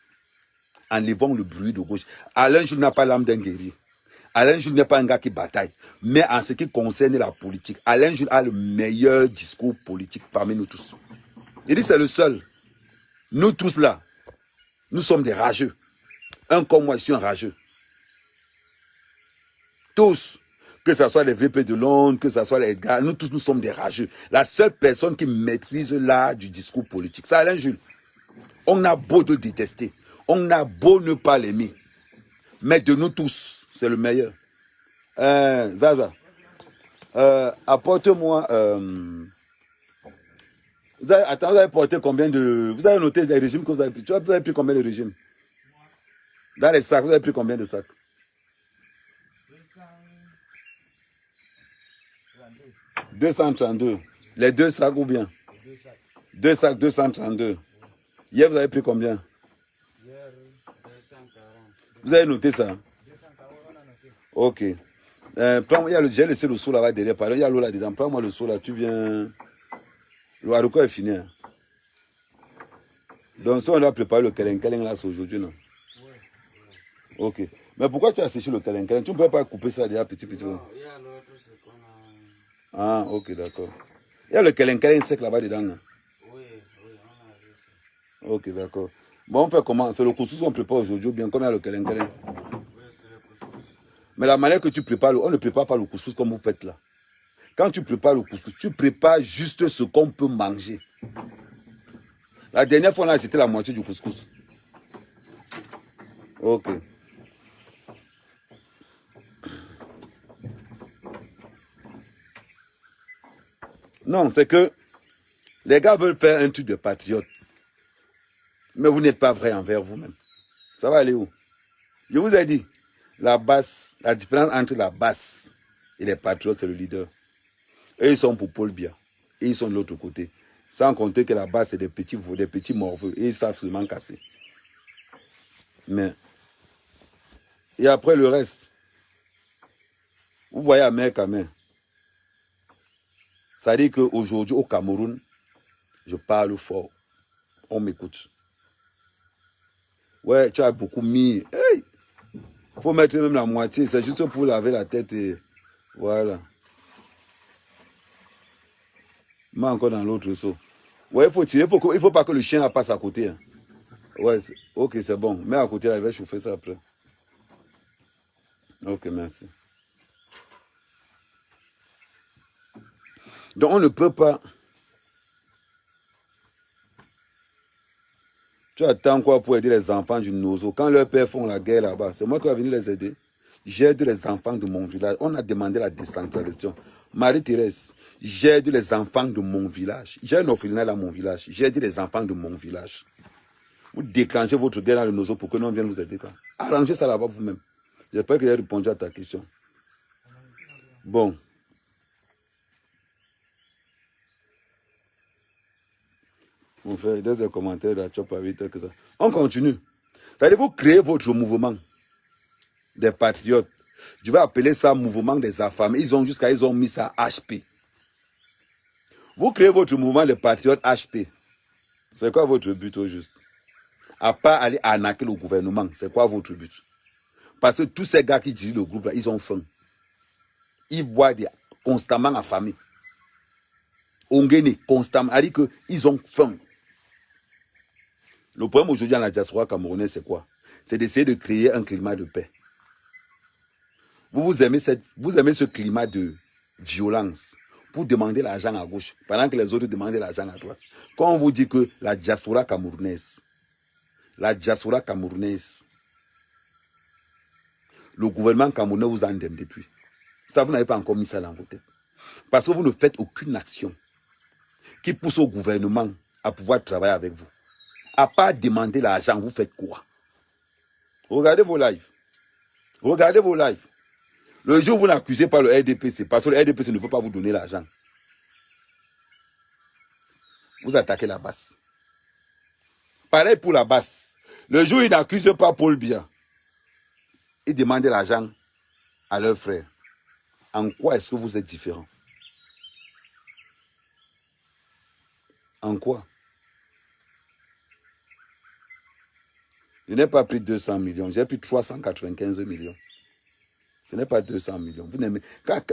Enlevons le bruit de gauche. Alain Jules n'a pas l'âme d'un guerrier. Alain Jules n'est pas un gars qui bataille. Mais en ce qui concerne la politique, Alain Jules a le meilleur discours politique parmi nous tous. Il dit c'est le seul. Nous tous là, nous sommes des rageux. Un comme moi, je suis un rageux. Tous. Que ce soit les VP de Londres, que ce soit les Edgar, nous tous, nous sommes des rageux. La seule personne qui maîtrise l'art du discours politique, c'est Alain Jules. On a beau de le détester. On a beau ne pas l'aimer. Mais de nous tous, c'est le meilleur. Zaza, apporte-moi... vous avez porté combien de... Vous avez noté des régimes que vous avez pris. Vous avez pris combien de régimes? Dans les sacs, vous avez pris combien de sacs? 232. Les deux sacs ou bien? Deux sacs, 232. Hier, vous avez pris combien? Hier, 240. Vous avez noté ça? 240, on a noté. Ok. J'ai laissé le seau là-bas derrière. Il y a l'eau là-dedans. Prends-moi le seau là. Tu viens... Le haricot est fini. Hein. Donc, si on doit préparer le keleng là, c'est aujourd'hui, non? Oui. Ok. Mais pourquoi tu as séché le keleng? Tu ne peux pas couper ça déjà petit? Non, il y a l'autre, c'est qu'on a... Ah, ok, d'accord. Il y a le keleng sec là-bas dedans. Hein? Oui, on a vu ça. Ok, d'accord. Bon, on fait comment? C'est le couscous qu'on prépare aujourd'hui ou bien comme il y a le keleng? Oui, c'est le couscous. Mais la manière que tu prépares, on ne prépare pas le couscous comme vous faites là. Quand tu prépares le couscous, tu prépares juste ce qu'on peut manger. La dernière fois, on a acheté la moitié du couscous. Ok. Non, c'est que les gars veulent faire un truc de patriote. Mais vous n'êtes pas vrai envers vous-même. Ça va aller où? Je vous ai dit, la différence entre la basse et les patriotes, c'est le leader. Eux, ils sont pour Paul Biya. Et ils sont de l'autre côté. Sans compter que la base, c'est des petits morveux. Et ils savent seulement casser. Mais, et après le reste, vous voyez à main qu'à main. Ça veut dire qu'aujourd'hui, au Cameroun, je parle fort. On m'écoute. Ouais, tu as beaucoup mis. Hey! Faut mettre même la moitié. C'est juste pour laver la tête et voilà. Mais encore dans l'autre seau. Ouais, il faut tirer. Il faut pas que le chien la passe à côté. Hein. Ouais, ok, c'est bon. Mets à côté, là, il va chauffer ça après. Ok, merci. Donc, on ne peut pas. Tu attends quoi pour aider les enfants du Nozo? Quand leurs pères font la guerre là-bas, c'est moi qui vais venir les aider. J'aide les enfants de mon village. On a demandé la décentralisation. Marie-Thérèse, j'aide les enfants de mon village. J'ai un orphelinat dans mon village. J'aide les enfants de mon village. Vous déclenchez votre guerre dans le Nozo pour que l'on vienne vous aider. Arrangez ça là-bas vous-même. J'espère que j'ai répondu à ta question. Bon. On fait des commentaires là, que ça. On continue. C'est-à-dire vous créez votre mouvement des patriotes. Je vais appeler ça mouvement des affamés. Ils ont mis ça HP. Vous créez votre mouvement des patriotes HP. C'est quoi votre but au juste? À part aller arnaquer le gouvernement, c'est quoi votre but? Parce que tous ces gars qui dirigent le groupe là, ils ont faim. Ils boivent constamment affamés. Ongene, constamment. C'est-à-dire qu'ils ont faim. Le problème aujourd'hui dans la diaspora camerounaise, c'est quoi? C'est d'essayer de créer un climat de paix. Vous aimez ce climat de violence pour demander l'argent à gauche, pendant que les autres demandent l'argent à droite. Quand on vous dit que la diaspora camerounaise, le gouvernement camerounais vous endemme depuis. Ça, vous n'avez pas encore mis ça dans vos têtes. Parce que vous ne faites aucune action qui pousse au gouvernement à pouvoir travailler avec vous. À part demander l'argent, vous faites quoi? Regardez vos lives. Regardez vos lives. Le jour où vous n'accusez pas le RDPC, parce que le RDPC ne veut pas vous donner l'argent, vous attaquez la base. Pareil pour la base. Le jour où ils n'accusent pas Paul Biya, ils demandent l'argent à leurs frères. En quoi est-ce que vous êtes différent? En quoi? Je n'ai pas pris 200 millions, j'ai pris 395 millions. Ce n'est pas 200 millions.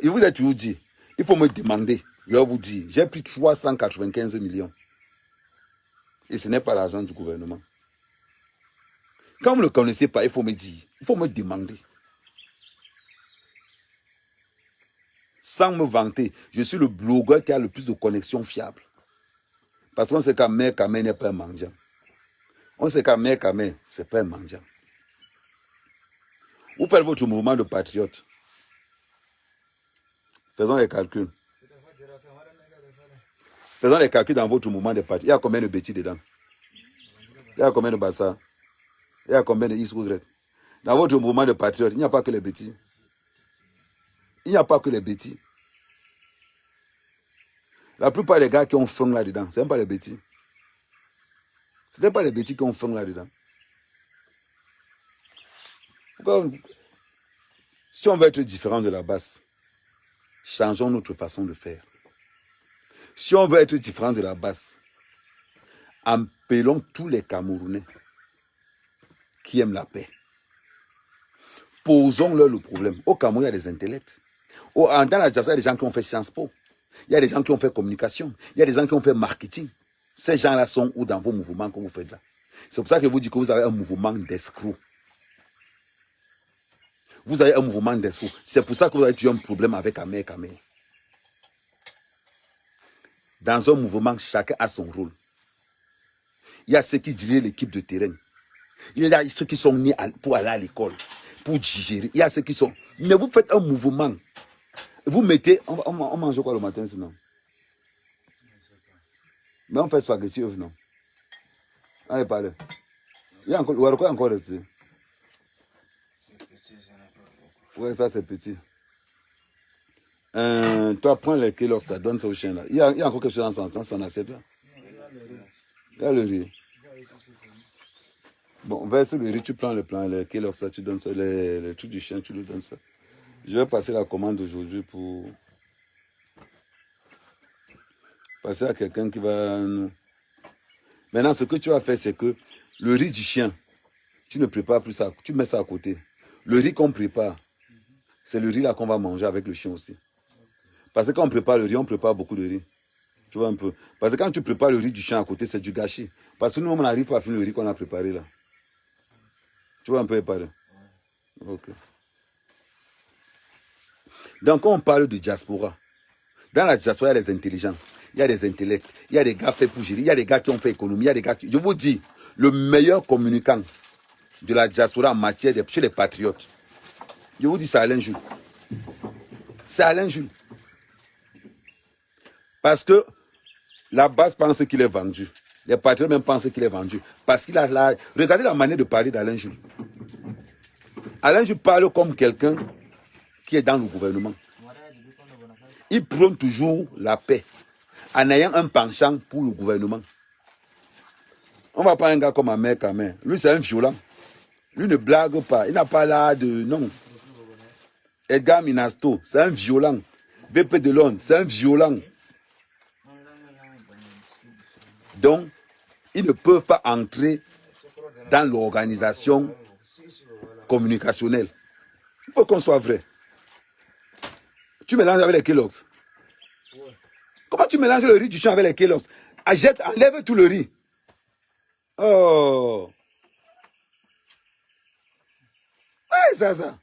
Je vous ai toujours dit, il faut me demander. Je vais vous dire, j'ai pris 395 millions. Et ce n'est pas l'argent du gouvernement. Quand vous ne le connaissez pas, il faut me dire, il faut me demander. Sans me vanter, je suis le blogueur qui a le plus de connexions fiables. Parce qu'on sait qu'Amer Kamé n'est pas un mendiant. On sait qu'Amer Kamé, ce n'est pas un mendiant. Vous faites votre mouvement de patriotes. Faisons les calculs. Faisons les calculs dans votre mouvement de patriotes. Il y a combien de bêtises dedans? Il y a combien de Bassa? Il y a combien de Isrougret? Dans votre mouvement de patriotes, il n'y a pas que les bêtises. Il n'y a pas que les bêtises. La plupart des gars qui ont faim là-dedans, ce n'est pas les bêtises. Ce n'est pas les bêtises qui ont faim là-dedans. Si on veut être différent de la base, changeons notre façon de faire. Si on veut être différent de la base, appelons tous les Camerounais qui aiment la paix. Posons-leur le problème. Au Cameroun, il y a des intellects. Dans la diaspora, il y a des gens qui ont fait Sciences Po. Il y a des gens qui ont fait communication. Il y a des gens qui ont fait marketing. Ces gens-là sont où dans vos mouvements que vous faites là? C'est pour ça que je vous dis que vous avez un mouvement d'escrocs. Vous avez un mouvement d'escrocs. C'est pour ça que vous avez eu un problème avec Amer Kamé. Dans un mouvement, chacun a son rôle. Il y a ceux qui dirigent l'équipe de terrain. Il y a ceux qui sont nés pour aller à l'école, pour digérer. Il y a ceux qui sont... Mais vous faites un mouvement. Vous mettez... On mange quoi le matin sinon? Mais on fait spaghetti, non? Allez, parlez. Il y a encore resté. Ouais, ça c'est petit. Toi, prends les kilos, ça donne ça au chien là. Il y a encore quelque chose dans son assiette là. Il y a le riz. Bon, verse le riz, tu prends le plan, les kilos, ça, tu donnes ça. Les trucs du chien, tu lui donnes ça. Je vais passer la commande aujourd'hui pour... Passer à quelqu'un qui va nous... Maintenant, ce que tu vas faire, c'est que le riz du chien, tu ne prépares plus ça, tu mets ça à côté. Le riz qu'on prépare, c'est le riz là qu'on va manger avec le chien aussi. Parce que quand on prépare le riz, on prépare beaucoup de riz. Tu vois un peu. Parce que quand tu prépares le riz du chien à côté, c'est du gâchis. Parce que nous, on n'arrive pas à finir le riz qu'on a préparé là. Tu vois un peu parler. Ok. Donc, quand on parle de diaspora, dans la diaspora, il y a des intelligents, il y a des intellects, il y a des gars faits pour gérer, il y a des gars qui ont fait économie, il y a des gars qui... Je vous dis, le meilleur communicant de la diaspora en matière chez les patriotes, je vous dis, c'est Alain Jules. C'est Alain Jules. Parce que la base pense qu'il est vendu. Les patriotes même pensent qu'il est vendu. Parce qu'il a la... Regardez la manière de parler d'Alain Jules. Alain Jules parle comme quelqu'un qui est dans le gouvernement. Il prône toujours la paix en ayant un penchant pour le gouvernement. On va prendre un gars comme Ahmed Kamer. Lui, c'est un violent. Lui ne blague pas. Il n'a pas l'air de... Non. Edgar Minasto, c'est un violent. VP Delon, c'est un violent. Donc, ils ne peuvent pas entrer dans l'organisation communicationnelle. Il faut qu'on soit vrai. Tu mélanges avec les Kellogg's. Comment tu mélanges le riz du champ avec les Kellogg's? Enlève tout le riz. Oh. Ouais, ça.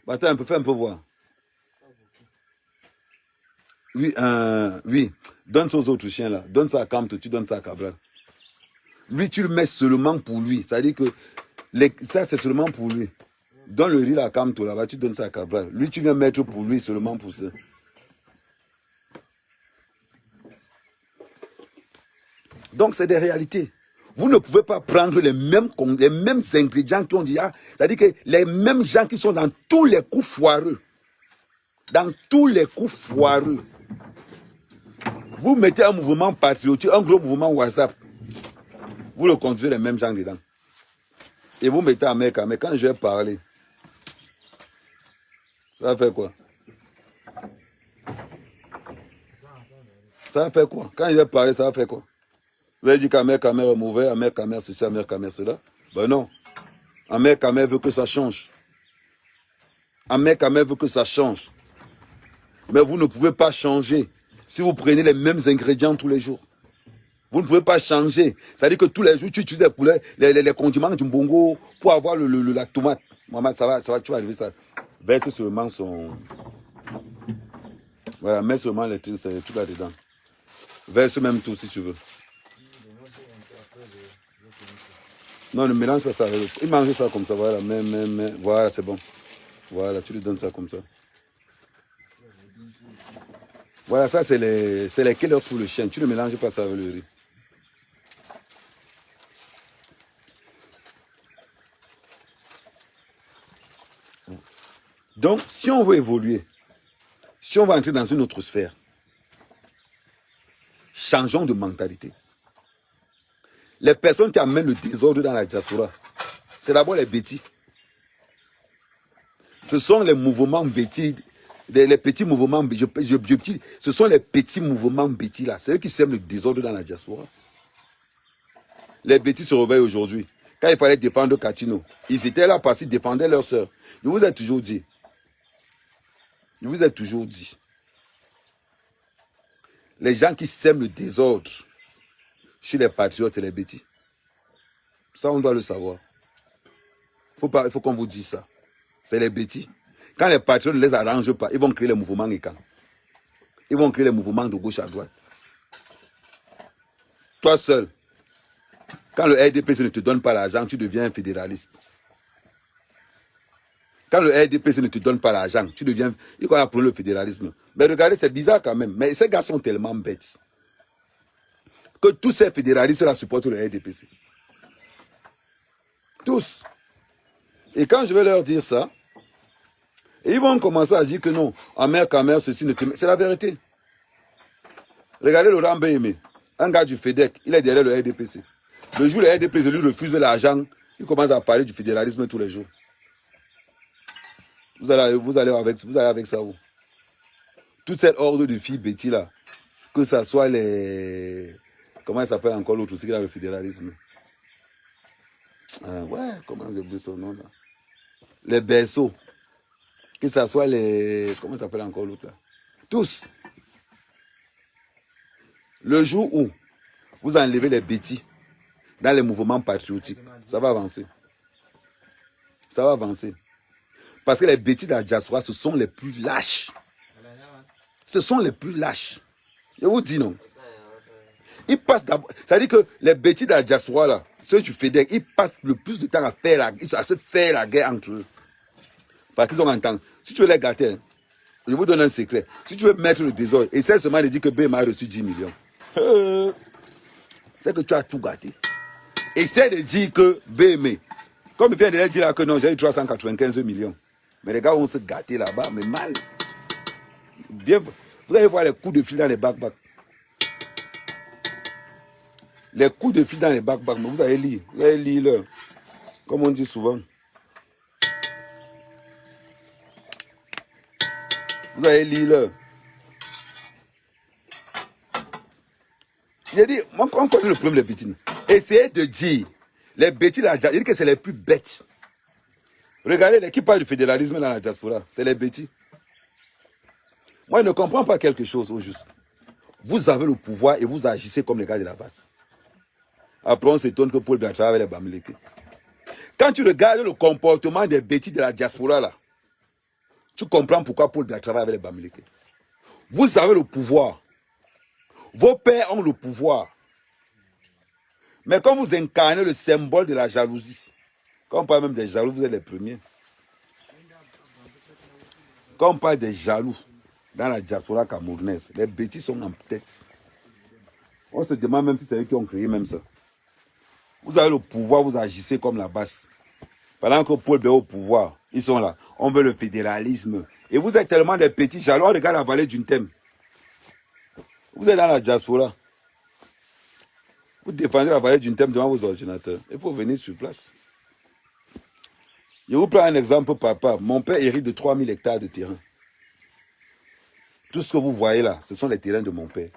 Attends, fais un peu voir. Oui, oui. Donne ça aux autres chiens là. Donne ça à Camte, tu donnes ça à Cabral. Lui, tu le mets seulement pour lui. C'est-à-dire que ça, c'est seulement pour lui. Donne le riz là à Camte là-bas, tu donnes ça à Cabral. Lui, tu viens mettre pour lui, seulement pour ça. Donc, c'est des réalités. Vous ne pouvez pas prendre les mêmes ingrédients qui ont dit, c'est-à-dire que les mêmes gens qui sont dans tous les coups foireux. Dans tous les coups foireux. Vous mettez un mouvement patriotique, un gros mouvement WhatsApp. Vous le conduisez les mêmes gens dedans. Et vous mettez à mec, mais quand je vais parler, ça va faire quoi? Ça va faire quoi? Quand je vais parler, ça va faire quoi? Vous avez dit qu'Amer Kamer est mauvais, Amer Kamer c'est ça, Amer Kamer cela. Ben non. Amer Kamer veut que ça change. Amer Kamer veut que ça change. Mais vous ne pouvez pas changer si vous prenez les mêmes ingrédients tous les jours. Vous ne pouvez pas changer. C'est-à-dire que tous les jours, tu utilises les condiments du bongo pour avoir la tomate. Maman, ça va, tu vas arriver ça. Verse seulement son... Voilà, mets seulement les trucs là-dedans. Verse même tout si tu veux. Non, ne mélange pas ça. Il mange ça comme ça, voilà. Mais, voilà, c'est bon. Voilà, tu lui donnes ça comme ça. Voilà, ça, c'est les Kellogg's pour le chien. Tu ne mélanges pas ça avec le riz. Donc, si on veut évoluer, si on veut entrer dans une autre sphère, changeons de mentalité. Les personnes qui amènent le désordre dans la diaspora, c'est d'abord les bêtis. Ce sont les mouvements bêtis, les petits mouvements, ce sont les petits mouvements bêtis là. C'est eux qui sèment le désordre dans la diaspora. Les bêtis se réveillent aujourd'hui. Quand il fallait défendre Katino, ils étaient là parce qu'ils défendaient leur soeur. Je vous ai toujours dit. Les gens qui sèment le désordre chez les patriotes, c'est les bêtis. Ça, on doit le savoir. Il faut qu'on vous dise ça. C'est les bêtis. Quand les patriotes ne les arrangent pas, ils vont créer les mouvements écans. Ils vont créer les mouvements de gauche à droite. Toi seul, quand le RDPC ne te donne pas l'argent, tu deviens un fédéraliste. Quand le RDPC ne te donne pas l'argent, tu deviens... Il faut apprendre le fédéralisme. Mais regardez, c'est bizarre quand même. Mais ces gars sont tellement bêtes que tous ces fédéralistes-là supportent le RDPC. Tous. Et quand je vais leur dire ça, ils vont commencer à dire que non, Amer Kamer, ceci ne te... C'est la vérité. Regardez Laurent Béhémé, un gars du FEDEC, il est derrière le RDPC. Le jour où le RDPC lui refuse l'argent, il commence à parler du fédéralisme tous les jours. Vous allez avec ça où? toute cette horde de filles bêtises là, que ce soit les... Comment elle s'appelle encore l'autre aussi qui a le fédéralisme? Ouais, comment j'ai oublié son nom là? Les berceaux. Que ce soit les... Comment ça s'appelle encore l'autre là? Tous. Le jour où vous enlevez les bêtis dans les mouvements patriotiques, ça va avancer. Ça va avancer. Parce que les bêtis de la diaspora, ce sont les plus lâches. Ce sont les plus lâches. Je vous dis non. Ils passent d'abord. C'est-à-dire que les bêtis de la diaspora, là, ceux du FEDEC, ils passent le plus de temps à se faire la guerre entre eux. Parce qu'ils ont entendu. Si tu veux les gâter, hein, je vous donne un secret. Si tu veux mettre le désordre, essaie seulement de dire que BMA a reçu 10 millions. C'est que tu as tout gâté. Essaie de dire que BMA, comme il vient de dire là que non, j'ai eu 395 millions. Mais les gars vont se gâter là-bas, mais mal. Bien, vous allez voir les coups de fil dans les back-back. Les coups de fil dans les back-back, mais vous allez lire. Vous allez lire là. Comme on dit souvent. Vous allez lire là. J'ai dit, on connaît le problème des bêtises. Essayez de dire, les bêtises, je dis que c'est les plus bêtes. Regardez, qui parle du fédéralisme dans la diaspora, c'est les bêtises. Moi, je ne comprends pas quelque chose au juste. Vous avez le pouvoir et vous agissez comme les gars de la base. Après, on s'étonne que Paul Biya travaille avec les Bamileke. Quand tu regardes le comportement des bêtises de la diaspora, là, tu comprends pourquoi Paul Biya travaille avec les Bamileke. Vous avez le pouvoir. Vos pères ont le pouvoir. Mais quand vous incarnez le symbole de la jalousie, quand on parle même des jaloux, vous êtes les premiers. Quand on parle des jaloux dans la diaspora camerounaise, les bêtises sont en tête. On se demande même si c'est eux qui ont créé même ça. Vous avez le pouvoir, vous agissez comme la base. Pendant que Paul Biya est au pouvoir, ils sont là. On veut le fédéralisme. Et vous êtes tellement des petits jaloux. On regarde la vallée d'une thème. Vous êtes dans la diaspora. Vous défendez la vallée d'une thème devant vos ordinateurs. Il faut venir sur place. Je vous prends un exemple, papa. Mon père hérite de 3000 hectares de terrain. Tout ce que vous voyez là, ce sont les terrains de mon père.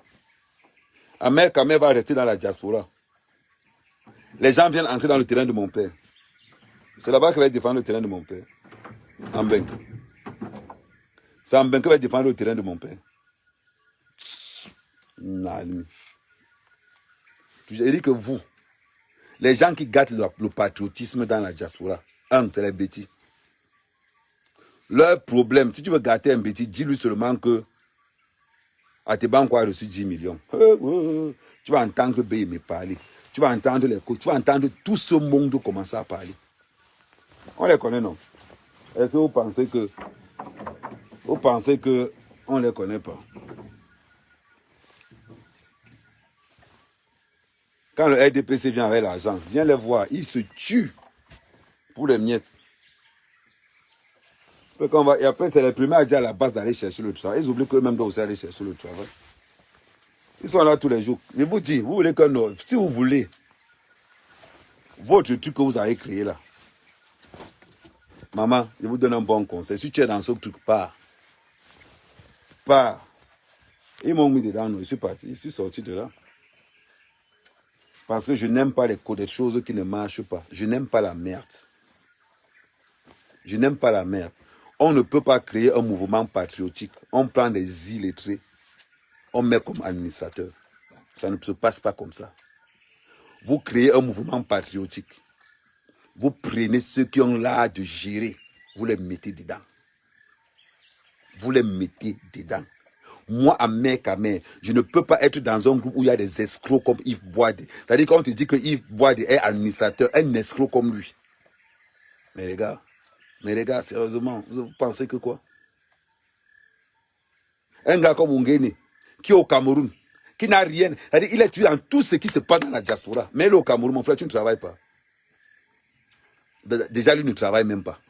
Ahmed Kamel va rester dans la diaspora. Les gens viennent entrer dans le terrain de mon père. C'est là-bas qu'il va défendre le terrain de mon père. Ambenk. C'est Ambenk qui va défendre le terrain de mon père. Non. Je dis que vous, les gens qui gâtent le patriotisme dans la diaspora, c'est les bêtises. Leur problème, si tu veux gâter un bêtise, dis-lui seulement que Atebanko a reçu 10 millions. Tu vas entendre BMA parler. Tu vas entendre les coachs. Tu vas entendre tout ce monde commencer à parler. On les connaît, non? Est-ce que vous pensez que on ne les connaît pas? Quand le RDPC vient avec l'argent, viens les voir, ils se tuent pour les miettes. Et après, c'est les premiers à dire à la base d'aller chercher le travail. Ils oublient qu'eux-mêmes doivent aussi aller chercher le travail. Ils sont là tous les jours. Je vous dis, vous voulez que si vous voulez, votre truc que vous avez créé là, maman, je vous donne un bon conseil. Si tu es dans ce truc, pars. Pars. Ils m'ont mis dedans, je suis parti, je suis sorti de là. Parce que je n'aime pas des choses qui ne marchent pas. Je n'aime pas la merde. Je n'aime pas la merde. On ne peut pas créer un mouvement patriotique. On prend des illettrés. On met comme administrateur. Ça ne se passe pas comme ça. Vous créez un mouvement patriotique. Vous prenez ceux qui ont l'art de gérer. Vous les mettez dedans. Vous les mettez dedans. Moi, à Kamel, je ne peux pas être dans un groupe où il y a des escrocs comme Yves Boade. C'est-à-dire quand on te dit que Yves Boade est administrateur, un escroc comme lui. Mais les gars, sérieusement, vous pensez que quoi? Un gars comme Ongene, qui est au Cameroun, qui n'a rien, c'est-à-dire il est tué dans tout ce qui se passe dans la diaspora. Mais là, au Cameroun, mon frère, tu ne travailles pas. Déjà, lui ne travaille même pas.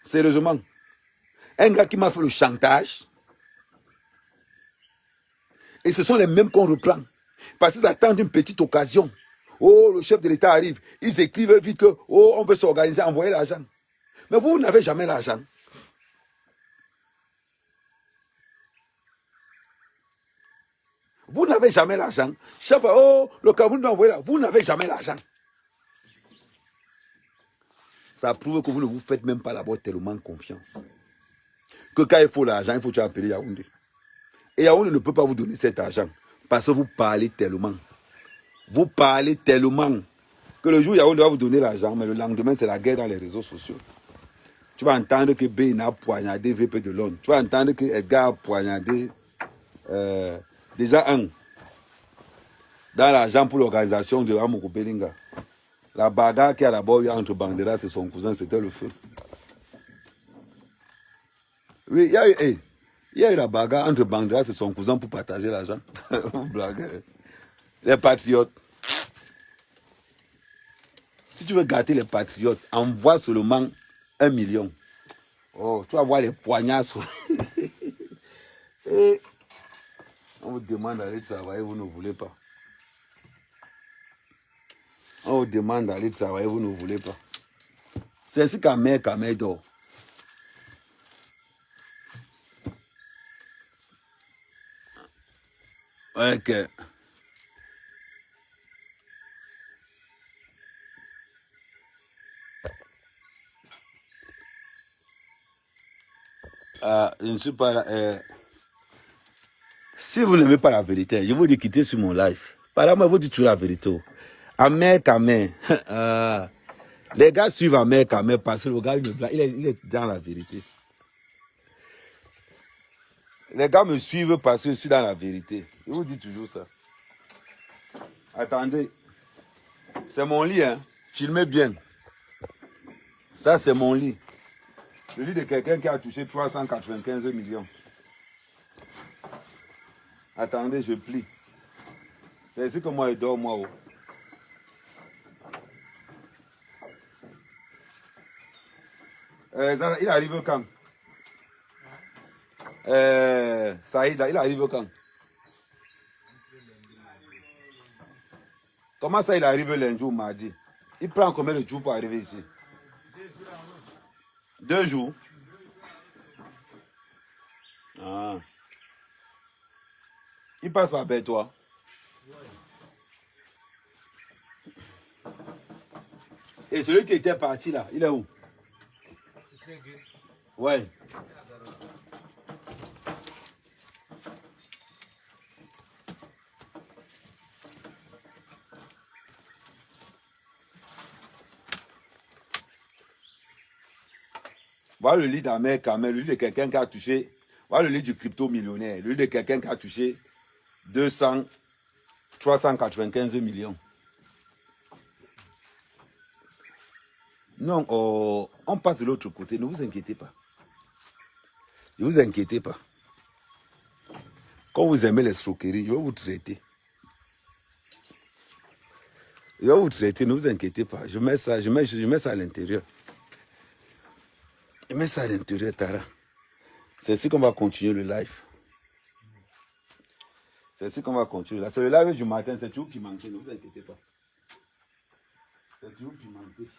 Sérieusement. Un gars qui m'a fait le chantage. Et ce sont les mêmes qu'on reprend. Parce qu'ils attendent une petite occasion. Oh, le chef de l'État arrive. Ils écrivent vite que, oh, on veut s'organiser, envoyer l'argent. Mais vous n'avez jamais l'argent. Vous n'avez jamais l'argent. Chaque fois, oh, le Cameroun doit envoyer là. Vous n'avez jamais l'argent. Ça prouve que vous ne vous faites même pas là-bas tellement confiance. Que quand il faut l'argent, il faut tu appeler Yaoundé. Et Yaoundé ne peut pas vous donner cet argent. Parce que vous parlez tellement. Vous parlez tellement. Que le jour où Yaoundé va vous donner l'argent, mais le lendemain, c'est la guerre dans les réseaux sociaux. Tu vas entendre que Ben a poignardé VP de Londres. Tu vas entendre que Edgar a poignardé déjà un. Dans l'argent pour l'organisation de Amoko Belinga. La bagarre qu'il y a d'abord eu entre Bandera et son cousin, c'était le feu. Oui, il y a eu la bagarre entre Bandera et son cousin pour partager l'argent. Les patriotes. Si tu veux gâter les patriotes, envoie seulement 1 million. Oh, tu vas voir les poignards. Et on vous demande d'aller travailler, vous ne voulez pas. On vous demande d'aller travailler, vous ne voulez pas. C'est ainsi qu'Amé dort. Ok. Je ne suis pas là. Si vous n'aimez pas la vérité, je vous dis quitter sur mon live. Par là, moi, je vous dis toujours la vérité. Amé. Les gars suivent Amé parce que le gars, il est dans la vérité. Les gars me suivent parce que je suis dans la vérité. Je vous dis toujours ça. Attendez. C'est mon lit, hein. Filmez bien. Ça, c'est mon lit. Le lit de quelqu'un qui a touché 395 millions. Attendez, je plie. C'est ici que moi, je dors, moi. Oh. Il arrive quand? Saïd, il arrive quand? Comment ça, il arrive lundi ou mardi? Il prend combien de jours pour arriver ici? 2 jours. Ah. Il passe par toi. Et celui qui était parti là, il est où? Ouais. Voilà le lit d'Amé Kamel, le lit de quelqu'un qui a touché. Voilà le lit du crypto-millionnaire, le lit de quelqu'un qui a touché 395 millions. Non, on passe de l'autre côté, ne vous inquiétez pas. Ne vous inquiétez pas. Quand vous aimez l'escroquerie, je vais vous traiter. Je vais vous traiter, ne vous inquiétez pas. Je mets ça à l'intérieur. Je mets ça à l'intérieur, Tara. C'est ainsi qu'on va continuer le live. C'est ainsi qu'on va continuer. C'est le live du matin, c'est toujours qui manquait, ne vous inquiétez pas. C'est toujours qui manquait.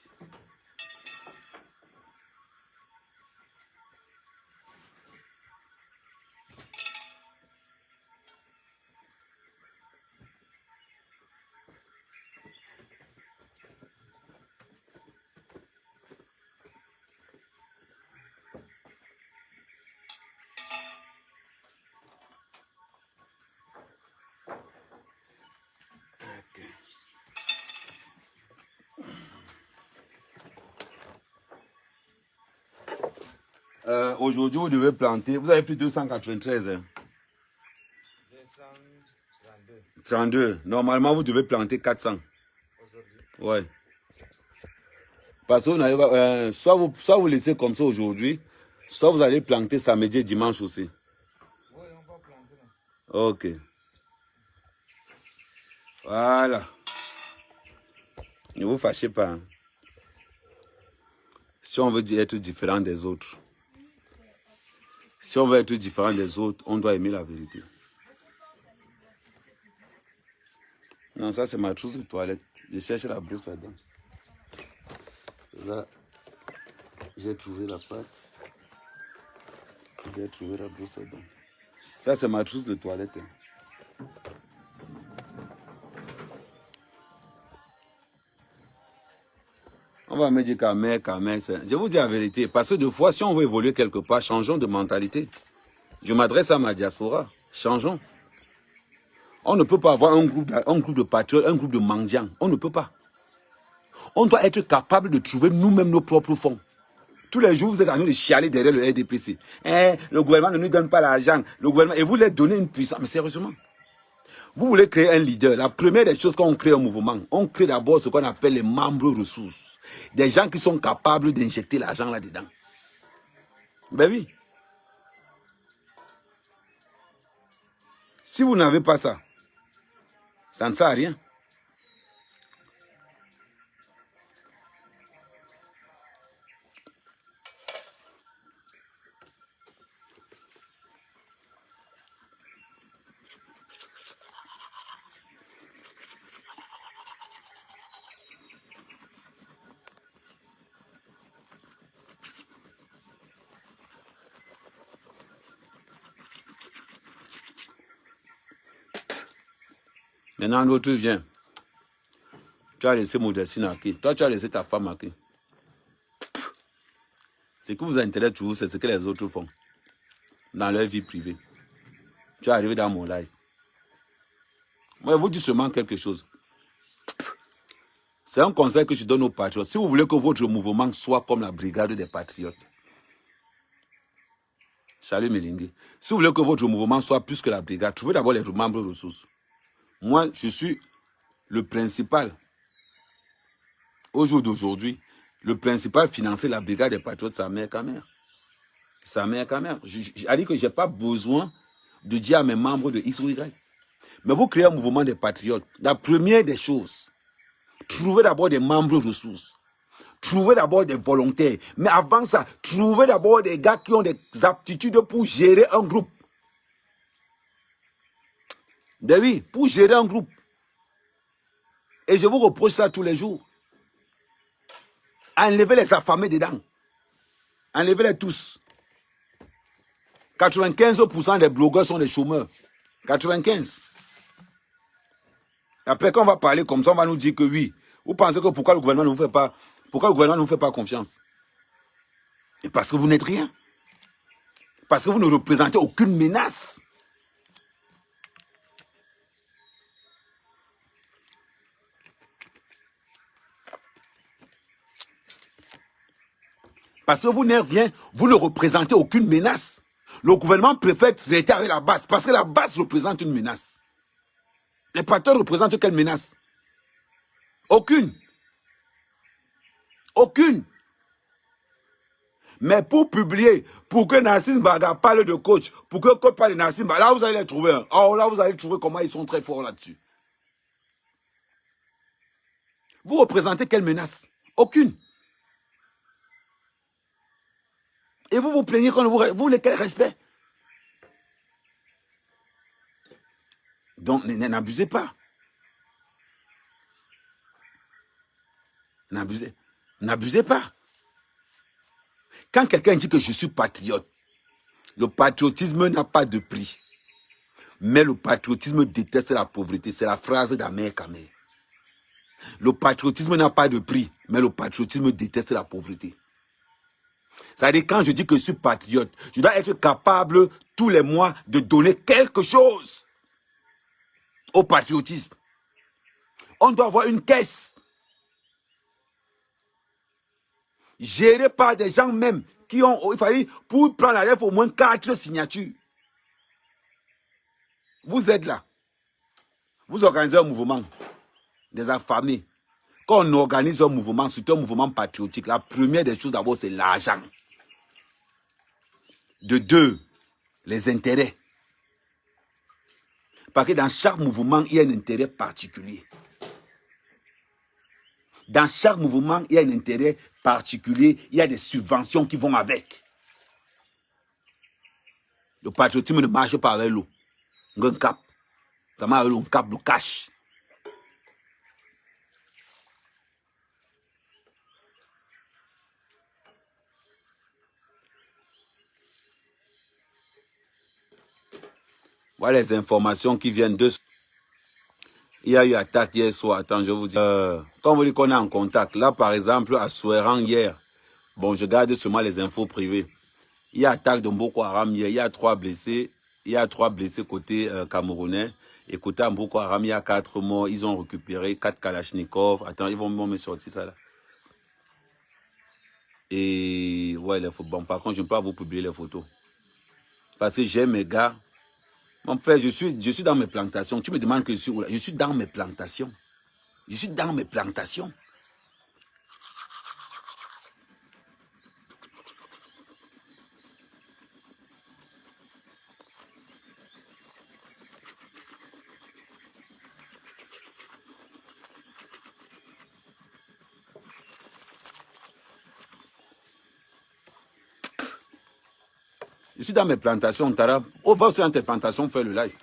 Aujourd'hui, vous devez planter. Vous avez pris 293. Hein? 32. Normalement, vous devez planter 400. Ouais. Parce que vous n'avez pas, soit vous laissez comme ça aujourd'hui, soit vous allez planter samedi et dimanche aussi. Oui, on va planter. Ok. Voilà. Ne vous fâchez pas. Hein. Si on veut être différent des autres, si on veut être différent des autres, on doit aimer la vérité. Non, ça c'est ma trousse de toilette. Je cherche la brosse à dents. Là, j'ai trouvé la pâte. J'ai trouvé la brosse à dents. Ça c'est ma trousse de toilette. On va me dire qu'Amer, je vous dis la vérité. Parce que de fois, si on veut évoluer quelque part, changeons de mentalité. Je m'adresse à ma diaspora. Changeons. On ne peut pas avoir un groupe de patriotes, un groupe de mendiants. On ne peut pas. On doit être capable de trouver nous-mêmes nos propres fonds. Tous les jours, vous êtes en train de chialer derrière le RDPC. Le gouvernement ne nous donne pas l'argent. Le gouvernement, et vous leur donnez une puissance. Mais sérieusement, vous voulez créer un leader. La première des choses quand on crée un mouvement, on crée d'abord ce qu'on appelle les membres ressources. Des gens qui sont capables d'injecter l'argent là-dedans. Ben oui. Si vous n'avez pas ça, ça ne sert à rien. Maintenant, l'autre vient. Tu as laissé Modestine à qui? Toi, tu as laissé ta femme à qui? Ce qui vous intéresse toujours, c'est ce que les autres font dans leur vie privée. Tu es arrivé dans mon live. Moi, je vous dis seulement quelque chose. C'est un conseil que je donne aux patriotes. Si vous voulez que votre mouvement soit comme la brigade des patriotes, salut Mélingue. Si vous voulez que votre mouvement soit plus que la brigade, trouvez d'abord les membres ressources. Moi, je suis le principal, au jour d'aujourd'hui, le principal financier de la brigade des patriotes, sa mère Kamer. Sa mère Kamer. J'ai dit que je n'ai pas besoin de dire à mes membres de X ou Y. Mais vous créez un mouvement des patriotes. La première des choses, trouvez d'abord des membres ressources. Trouvez d'abord des volontaires. Mais avant ça, trouvez d'abord des gars qui ont des aptitudes pour gérer un groupe. Ben oui, pour gérer un groupe. Et je vous reproche ça tous les jours. Enlevez les affamés dedans. Enlevez-les tous. 95% des blogueurs sont des chômeurs. 95. Après, quand on va parler comme ça, on va nous dire que oui. Vous pensez que pourquoi le gouvernement ne vous fait pas, pourquoi le gouvernement ne vous fait pas confiance? Et parce que vous n'êtes rien. Parce que vous ne représentez aucune menace. Parce que vous n'êtes rien, vous ne représentez aucune menace. Le gouvernement préfère traiter avec la base, parce que la base représente une menace. Les patrons représentent quelle menace? Aucune. Aucune. Mais pour publier, pour que Nassim Baga parle de coach, pour que coach parle de Nassim Baga, là vous allez les trouver. Oh, là vous allez trouver comment ils sont très forts là-dessus. Vous représentez quelle menace? Aucune. Et vous vous plaignez quand vous voulez quel respect? Donc n'abusez pas. N'abusez pas. Quand quelqu'un dit que je suis patriote, le patriotisme n'a pas de prix. Mais le patriotisme déteste la pauvreté. C'est la phrase d'Amer Kamer. Le patriotisme n'a pas de prix, mais le patriotisme déteste la pauvreté. C'est-à-dire, quand je dis que je suis patriote, je dois être capable tous les mois de donner quelque chose au patriotisme. On doit avoir une caisse gérée par des gens même qui ont, il fallait, pour prendre la rêve, au moins 4 signatures. Vous êtes là. Vous organisez un mouvement des affamés. Quand on organise un mouvement, c'est un mouvement patriotique. La première des choses d'abord, c'est l'argent. De deux, les intérêts. Parce que dans chaque mouvement, il y a un intérêt particulier. Dans chaque mouvement, il y a un intérêt particulier. Il y a des subventions qui vont avec. Le patriotisme ne marche pas avec l'eau. Un cap. Ça marche avec un cap de cash. Voilà les informations qui viennent de... Il y a eu attaque hier soir. Attends, je vous dis. Quand vous dites qu'on est en contact, là, par exemple, à Soueran hier, bon, je garde seulement les infos privées. Il y a attaque de Boko Haram hier. Il y a 3 blessés. Il y a 3 blessés côté camerounais. Et côté Boko Haram, il y a 4 morts. Ils ont récupéré 4 Kalachnikov. Attends, ils vont me sortir ça là. Et ouais, les photos. Bon, par contre, je ne peux pas vous publier les photos. Parce que j'ai mes gars. Mon frère, je suis dans mes plantations. Tu me demandes que je suis où là? Je suis dans mes plantations. Je suis dans mes plantations. Je suis dans mes plantations, Tara. On va aussi dans tes plantations faire le live.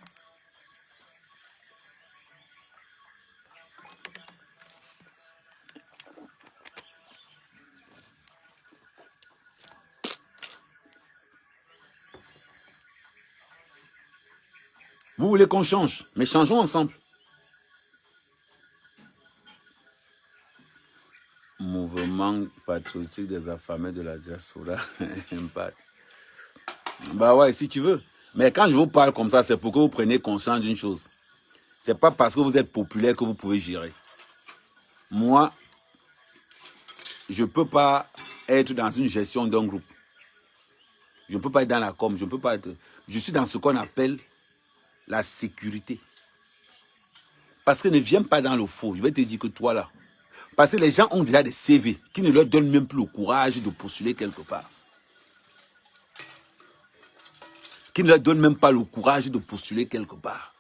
Vous voulez qu'on change, mais changeons ensemble. Mouvement patriotique des affamés de la diaspora. Impact. Bah ouais, si tu veux. Mais quand je vous parle comme ça, c'est pour que vous preniez conscience d'une chose. C'est pas parce que vous êtes populaire que vous pouvez gérer. Moi, je ne peux pas être dans une gestion d'un groupe. Je ne peux pas être dans la com. Je ne peux pas être... Je suis dans ce qu'on appelle la sécurité. Parce que ne viens pas dans le faux. Je vais te dire que toi là. Parce que les gens ont déjà des CV qui ne leur donnent même plus le courage de postuler quelque part. Qui ne leur donnent même pas le courage de postuler quelque part.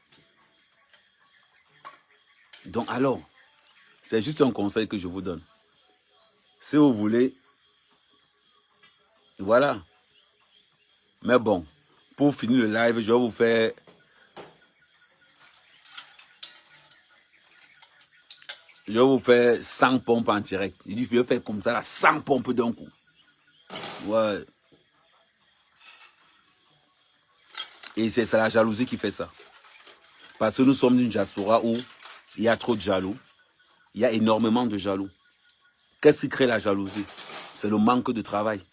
Donc alors, c'est juste un conseil que je vous donne. Si vous voulez, voilà. Mais bon, pour finir le live, je vais vous faire... Je vais vous faire 100 pompes en direct. Il dit, je vais faire comme ça, là, 100 pompes d'un coup. Ouais. Et c'est la jalousie qui fait ça. Parce que nous sommes d'une diaspora où il y a trop de jaloux. Il y a énormément de jaloux. Qu'est-ce qui crée la jalousie? C'est le manque de travail.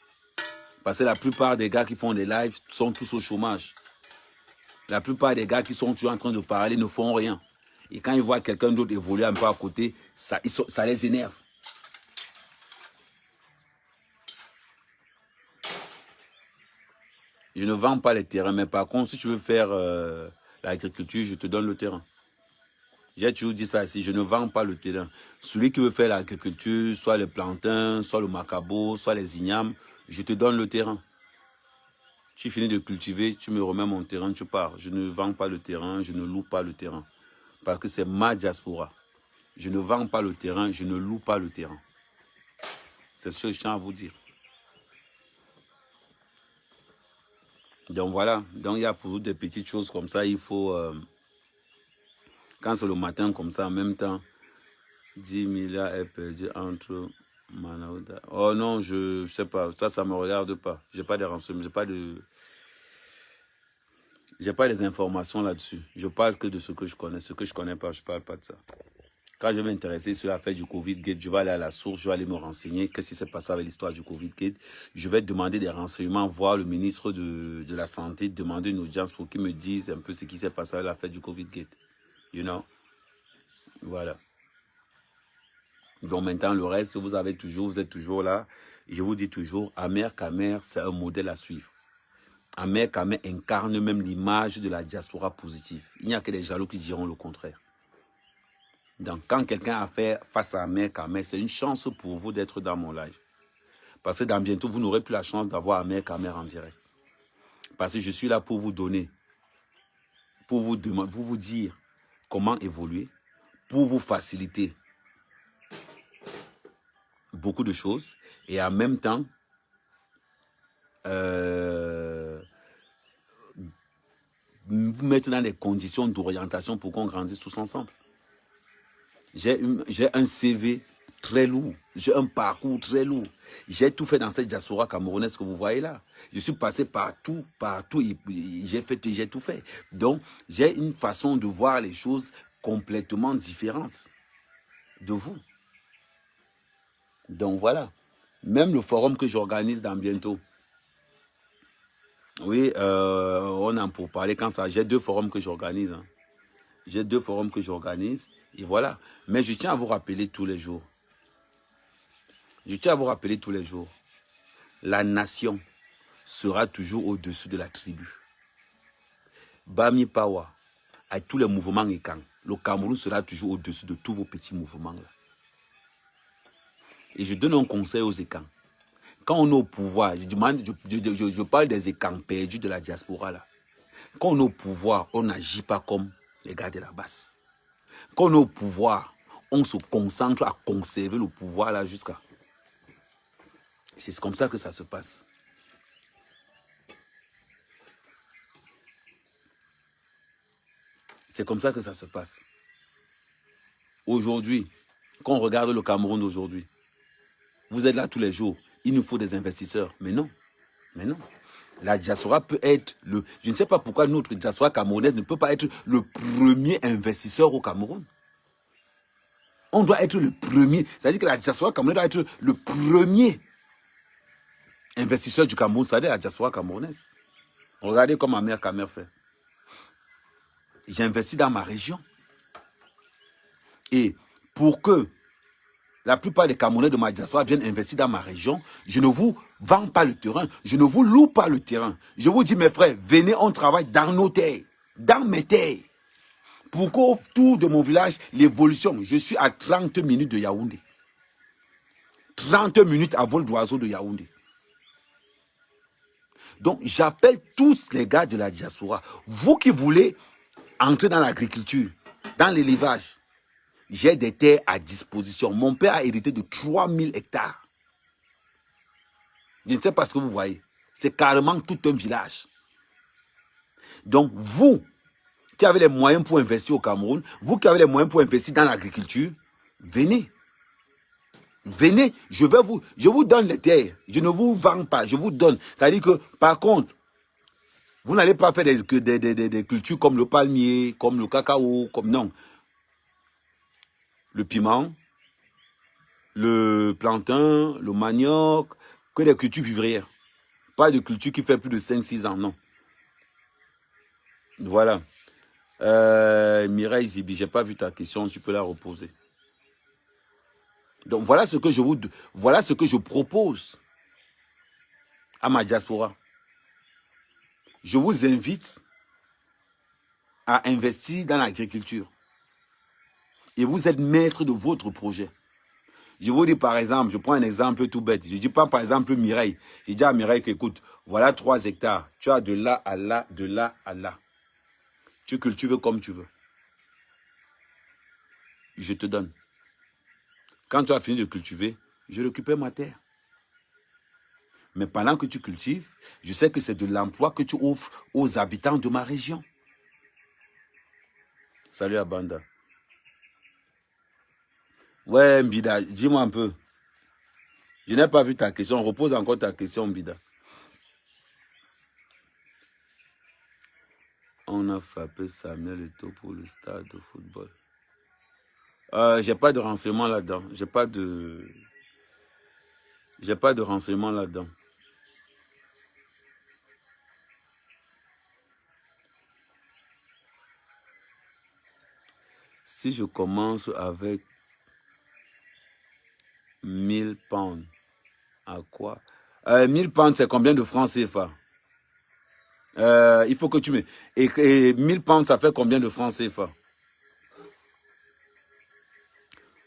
Parce que la plupart des gars qui font des lives sont tous au chômage. La plupart des gars qui sont toujours en train de parler ne font rien. Et quand ils voient quelqu'un d'autre évoluer un peu à côté, ça les énerve. Je ne vends pas les terrains, mais par contre, si tu veux faire l'agriculture, je te donne le terrain. J'ai toujours dit ça ici, je ne vends pas le terrain. Celui qui veut faire l'agriculture, soit les plantains, soit le macabo, soit les ignames, je te donne le terrain. Tu finis de cultiver, tu me remets mon terrain, tu pars. Je ne vends pas le terrain, je ne loue pas le terrain. Parce que c'est ma diaspora. Je ne vends pas le terrain, je ne loue pas le terrain. C'est ce que je tiens à vous dire. Donc voilà, donc il y a pour vous des petites choses comme ça, il faut... quand c'est le matin comme ça, en même temps, 10 milliards est perdu entre Manauda. Oh non, je sais pas, ça me regarde pas. J'ai pas de renseignements, j'ai pas des informations là-dessus. Je parle que de ce que je connais. Ce que je connais pas, je parle pas de ça. Quand je vais m'intéresser sur l'affaire du Covid-Gate, je vais aller à la source, je vais aller me renseigner. Qu'est-ce qui s'est passé avec l'histoire du Covid-Gate? Je vais demander des renseignements, voir le ministre de la Santé, demander une audience pour qu'il me dise un peu ce qui s'est passé avec l'affaire du Covid-Gate. You know? Voilà. Donc maintenant, le reste, vous êtes toujours là. Je vous dis toujours, Amer Kamer, c'est un modèle à suivre. Amer Kamer incarne même l'image de la diaspora positive. Il n'y a que des jaloux qui diront le contraire. Donc, quand quelqu'un a fait face à Amer Kamer, c'est une chance pour vous d'être dans mon live. Parce que dans bientôt, vous n'aurez plus la chance d'avoir Amer Kamer en direct. Parce que je suis là pour vous donner, pour vous dire comment évoluer, pour vous faciliter beaucoup de choses et en même temps, vous mettre dans des conditions d'orientation pour qu'on grandisse tous ensemble. J'ai un CV Très lourd. J'ai un parcours très lourd. J'ai tout fait dans cette diaspora camerounaise que vous voyez là. Je suis passé partout, j'ai tout fait. Donc, j'ai une façon de voir les choses complètement différente de vous. Donc, voilà. Même le forum que j'organise dans bientôt. Oui, on en pour parler quand ça. J'ai 2 forums que j'organise. Hein. J'ai 2 forums que j'organise. Et voilà. Mais je tiens à vous rappeler tous les jours. Je tiens à vous rappeler tous les jours. La nation sera toujours au-dessus de la tribu. Bami Pawa, avec tous les mouvements Ekan, le Cameroun sera toujours au-dessus de tous vos petits mouvements. Là. Et je donne un conseil aux Ekan. Quand on est au pouvoir, je parle des Ekan perdus de la diaspora. Là. Quand on est au pouvoir, on n'agit pas comme les gars de la basse. Quand on est au pouvoir, on se concentre à conserver le pouvoir là jusqu'à... C'est comme ça que ça se passe. C'est comme ça que ça se passe. Aujourd'hui, quand on regarde le Cameroun d'aujourd'hui, vous êtes là tous les jours, il nous faut des investisseurs. Mais non, mais non. La diaspora peut être le... Je ne sais pas pourquoi notre diaspora camerounaise ne peut pas être le premier investisseur au Cameroun. On doit être le premier. C'est-à-dire que la diaspora camerounaise doit être le premier investisseur du Cameroun, c'est-à-dire la diaspora camerounaise. Regardez comme ma mère Camer fait. J'ai investi dans ma région. Et pour que la plupart des Camerounais de ma diaspora viennent investir dans ma région, je ne vous vends pas le terrain, je ne vous loue pas le terrain. Je vous dis, mes frères, venez, on travaille dans nos terres, dans mes terres. Pour qu'autour de mon village, l'évolution, je suis à 30 minutes de Yaoundé. 30 minutes à vol d'oiseau de Yaoundé. Donc, j'appelle tous les gars de la diaspora. Vous qui voulez entrer dans l'agriculture, dans l'élevage, j'ai des terres à disposition. Mon père a hérité de 3000 hectares. Je ne sais pas ce que vous voyez. C'est carrément tout un village. Donc, vous qui avez les moyens pour investir au Cameroun, vous qui avez les moyens pour investir dans l'agriculture, venez. Venez, je vous donne les terres. Je ne vous vends pas, je vous donne. Ça veut dire que, par contre, vous n'allez pas faire des cultures comme le palmier, comme le cacao, comme non. Le piment, le plantain, le manioc, que des cultures vivrières. Pas de culture qui fait plus de 5-6 ans, non. Voilà. Mireille Zibi, je n'ai pas vu ta question, tu peux la reposer. Donc voilà ce que je propose à ma diaspora. Je vous invite à investir dans l'agriculture. Et vous êtes maître de votre projet. Je vous dis par exemple, je prends un exemple tout bête. Je dis pas par exemple Mireille. Je dis à Mireille que écoute, voilà 3 hectares. Tu as de là à là, de là à là. Tu cultives comme tu veux. Je te donne. Quand tu as fini de cultiver, je récupère ma terre. Mais pendant que tu cultives, je sais que c'est de l'emploi que tu offres aux habitants de ma région. Salut Abanda. Ouais, Mbida, dis-moi un peu. Je n'ai pas vu ta question. Repose encore ta question, Mbida. On a frappé Samuel Eto'o pour le stade de football. J'ai pas de renseignements là-dedans. J'ai pas de renseignements là-dedans. Si je commence avec 1000 pounds, à quoi? 1000 pounds, c'est combien de francs CFA? Il faut que tu me... Et 1000 pounds, ça fait combien de francs CFA?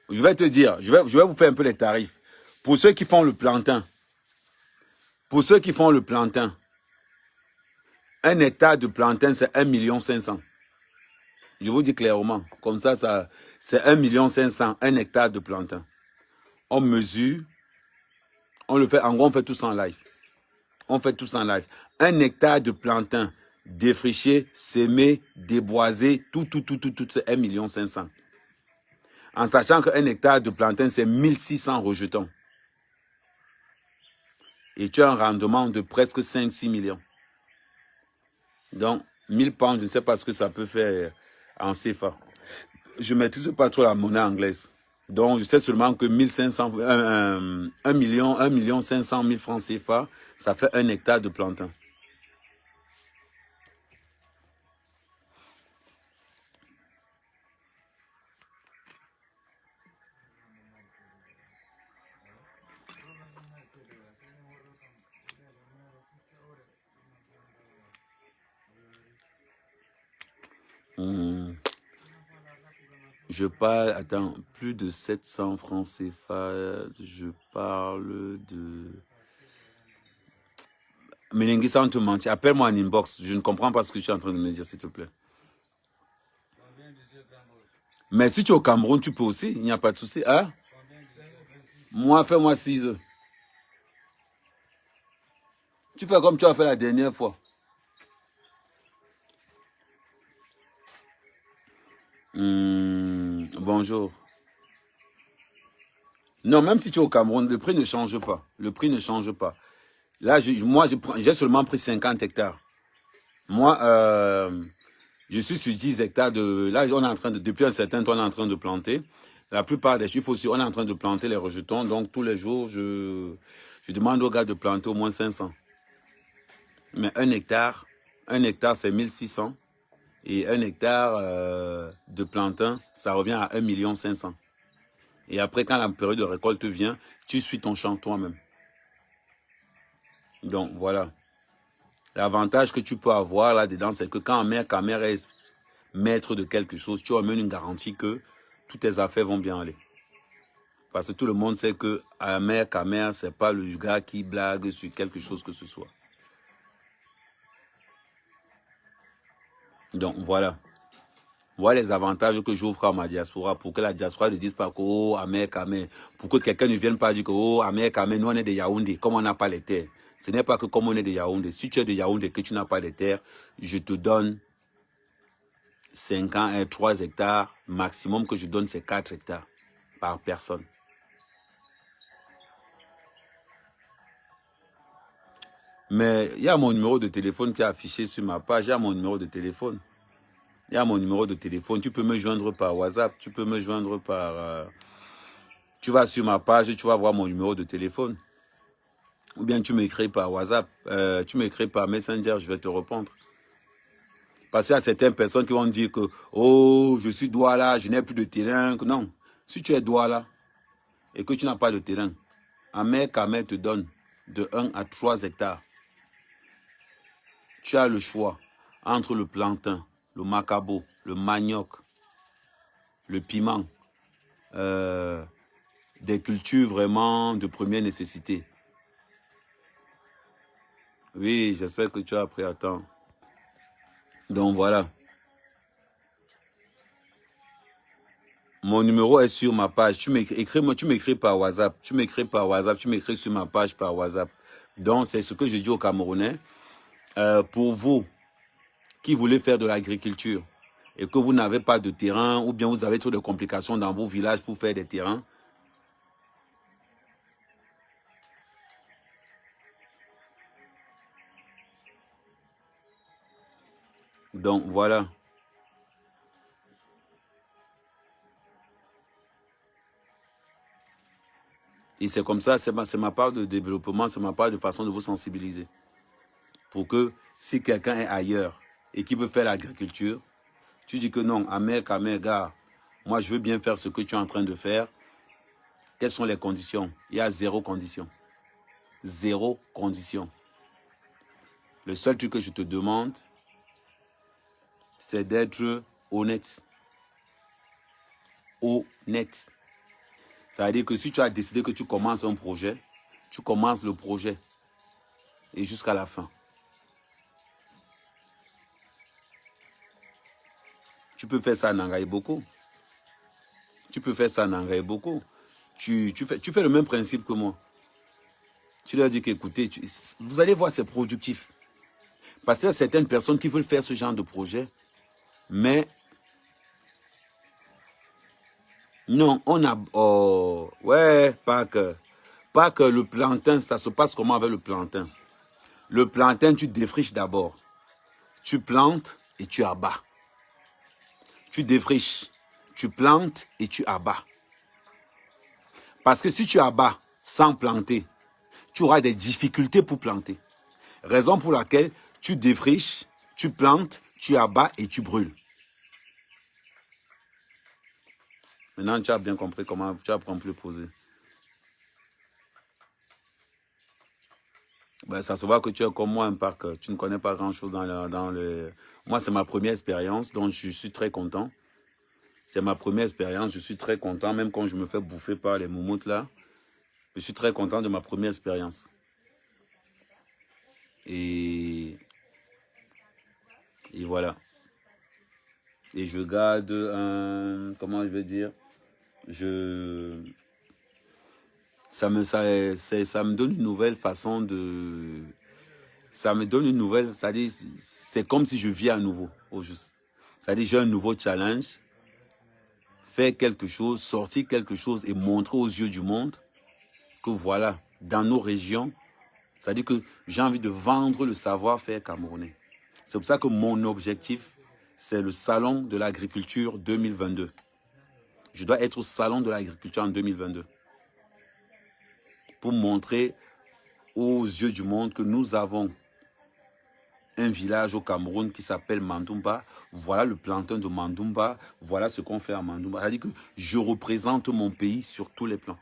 Je vais te dire, je vais vous faire un peu les tarifs. Pour ceux qui font le plantain, un hectare de plantain, c'est 1,5 million. Je vous dis clairement, comme ça c'est 1,5 million, un hectare de plantain. On mesure, on le fait, en gros, on fait tout ça en live. On fait tout ça en live. Un hectare de plantain, défriché, sémé, déboisé, tout, c'est 1,5 million. En sachant qu'un hectare de plantain, c'est 1600 rejetons. Et tu as un rendement de presque 5-6 millions. Donc, 1000 pounds, je ne sais pas ce que ça peut faire en CFA. Je ne maîtrise pas trop la monnaie anglaise. Donc, je sais seulement que 1 million 500 000 francs CFA, ça fait un hectare de plantain. Je parle, attends, plus de 700 francs CFA, je parle de... Mélengi, sans te mentir, appelle-moi en inbox, je ne comprends pas ce que tu es en train de me dire, s'il te plaît. Mais si tu es au Cameroun, tu peux aussi, il n'y a pas de souci. Hein? Moi, fais-moi 6 œufs. Tu fais comme tu as fait la dernière fois. Bonjour. Non, même si tu es au Cameroun, le prix ne change pas. Le prix ne change pas. Là, moi, j'ai seulement pris 50 hectares. Moi, je suis sur 10 hectares de... Là, on est en train de... Depuis un certain temps, on est en train de planter. La plupart des chiffres aussi, on est en train de planter les rejetons. Donc, tous les jours, je demande aux gars de planter au moins 500. Mais un hectare, c'est 1600. Et un hectare de plantain, ça revient à 1 500 000. Et après, quand la période de récolte vient, tu suis ton champ toi-même. Donc, voilà. L'avantage que tu peux avoir là-dedans, c'est que quand ta mère est maître de quelque chose, tu as même une garantie que toutes tes affaires vont bien aller. Parce que tout le monde sait que Kamer, ce n'est pas le gars qui blague sur quelque chose que ce soit. Donc, voilà. Voilà les avantages que j'offre à ma diaspora pour que la diaspora ne dise pas que oh, Amer, Kamer. Pour que quelqu'un ne vienne pas dire que oh, Amer, Kamer, nous on est de Yaoundé, comme on n'a pas les terres. Ce n'est pas que comme on est de Yaoundé. Si tu es de Yaoundé et que tu n'as pas les terres, je te donne 3 hectares. Maximum que je donne, c'est 4 hectares par personne. Mais il y a mon numéro de téléphone qui est affiché sur ma page. Il y a mon numéro de téléphone. Il y a mon numéro de téléphone. Tu peux me joindre par WhatsApp. Tu peux me joindre par... tu vas sur ma page et tu vas voir mon numéro de téléphone. Ou bien tu m'écris par WhatsApp. Tu m'écris par Messenger, je vais te répondre. Parce qu'il y a certaines personnes qui vont dire que oh, je suis Douala, je n'ai plus de terrain. Non. Si tu es Douala et que tu n'as pas de terrain, Amer Kamer te donne de 1 à 3 hectares. Tu as le choix entre le plantain, le macabo, le manioc, le piment, des cultures vraiment de première nécessité. Oui, j'espère que tu as appris à temps. Donc voilà. Mon numéro est sur ma page. Tu m'écris par WhatsApp. Tu m'écris par WhatsApp. Tu m'écris sur ma page par WhatsApp. Donc c'est ce que je dis aux Camerounais. Pour vous qui voulez faire de l'agriculture et que vous n'avez pas de terrain ou bien vous avez trop de complications dans vos villages pour faire des terrains, donc voilà. Et c'est comme ça, c'est ma part de développement, c'est ma part de façon de vous sensibiliser. Pour que si quelqu'un est ailleurs et qui veut faire l'agriculture, tu dis que non, Amer, Kamer, gars, moi je veux bien faire ce que tu es en train de faire. Quelles sont les conditions? Il y a 0 condition. 0 condition. Le seul truc que je te demande, c'est d'être honnête. Honnête. Ça veut dire que si tu as décidé que tu commences un projet, tu commences le projet. Et jusqu'à la fin. Tu peux faire ça en Angaï beaucoup. Tu peux faire ça en Angaï beaucoup. Tu fais le même principe que moi. Tu leur dis qu'écoutez, vous allez voir, c'est productif. Parce qu'il y a certaines personnes qui veulent faire ce genre de projet, mais Non, on a... Oh, ouais, pas que le plantain, ça se passe comment avec le plantain? Le plantain, tu défriches d'abord. Tu plantes et tu abats. Tu défriches, tu plantes et tu abats. Parce que si tu abats sans planter, tu auras des difficultés pour planter. Raison pour laquelle tu défriches, tu plantes, tu abats et tu brûles. Maintenant, tu as bien compris comment tu as compris le poser. Ben, ça se voit que tu es comme moi, un parc. Tu ne connais pas grand-chose dans le... Moi, c'est ma première expérience, donc je suis très content. C'est ma première expérience, je suis très content, même quand je me fais bouffer par les moumoutes là. Je suis très content de ma première expérience. Et voilà. Et je garde un... Comment je vais dire? Ça me donne une nouvelle façon de... Ça me donne une nouvelle... C'est comme si je vis à nouveau, au juste. C'est-à-dire, j'ai un nouveau challenge. Faire quelque chose, sortir quelque chose et montrer aux yeux du monde que voilà, dans nos régions, c'est-à-dire que j'ai envie de vendre le savoir-faire camerounais. C'est pour ça que mon objectif, c'est le salon de l'agriculture 2022. Je dois être au salon de l'agriculture en 2022. Pour montrer aux yeux du monde que nous avons un village au Cameroun qui s'appelle Mandoumba. Voilà le plantain de Mandoumba. Voilà ce qu'on fait à Mandoumba. C'est-à-dire que je représente mon pays sur tous les plans.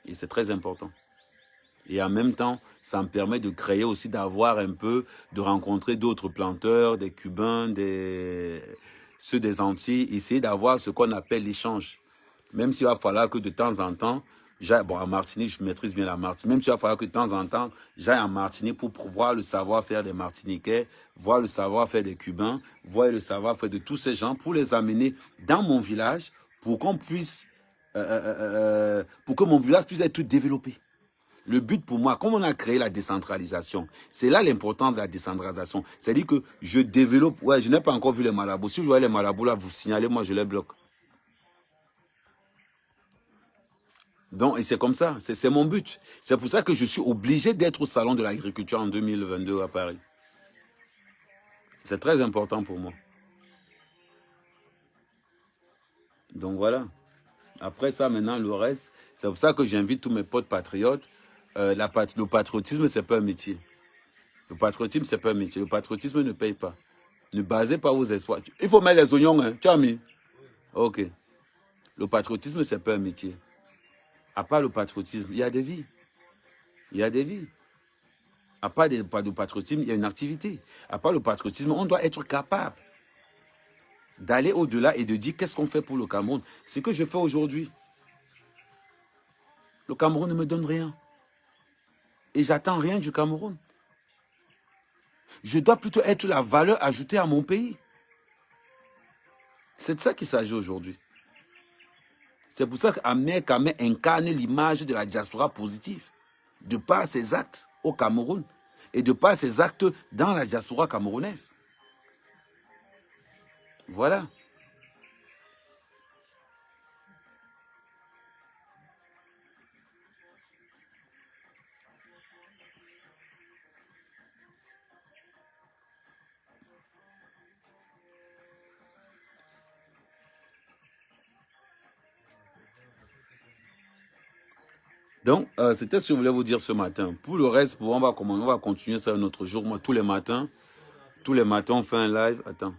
Et c'est très important. Et en même temps, ça me permet de créer aussi, d'avoir un peu, de rencontrer d'autres planteurs, des Cubains, ceux des Antilles, essayer d'avoir ce qu'on appelle l'échange. Même s'il va falloir que de temps en temps, bon, en Martinique, je maîtrise bien la Martinique, même s'il va falloir que de temps en temps, j'aille en Martinique pour voir le savoir-faire des Martiniquais, voir le savoir-faire des Cubains, voir le savoir-faire de tous ces gens, pour les amener dans mon village, pour qu'on puisse, pour que mon village puisse être développé. Le but pour moi, comme on a créé la décentralisation, c'est là l'importance de la décentralisation. C'est-à-dire que je développe... Ouais, je n'ai pas encore vu les marabouts. Si je vois les marabouts là, vous signalez, moi je les bloque. Donc, et c'est comme ça, c'est mon but. C'est pour ça que je suis obligé d'être au salon de l'agriculture en 2022 à Paris. C'est très important pour moi. Donc voilà. Après ça, maintenant, le reste, c'est pour ça que j'invite tous mes potes patriotes. Le patriotisme, c'est pas un métier. Le patriotisme, c'est pas un métier. Le patriotisme ne paye pas. Ne basez pas vos espoirs. Il faut mettre les oignons, hein. Tu as mis? Ok. Le patriotisme, c'est pas un métier. À part le patriotisme, il y a des vies. Il y a des vies. À part de patriotisme, il y a une activité. À part le patriotisme, on doit être capable d'aller au-delà et de dire qu'est-ce qu'on fait pour le Cameroun. C'est ce que je fais aujourd'hui. Le Cameroun ne me donne rien. Et j'attends rien du Cameroun. Je dois plutôt être la valeur ajoutée à mon pays. C'est de ça qu'il s'agit aujourd'hui. C'est pour ça qu'Ahmed Kamé incarne l'image de la diaspora positive, de par ses actes au Cameroun et de par ses actes dans la diaspora camerounaise. Voilà. Donc, c'était ce que je voulais vous dire ce matin. Pour le reste, on va continuer ça un autre jour. Moi, tous les matins, on fait un live. Attends.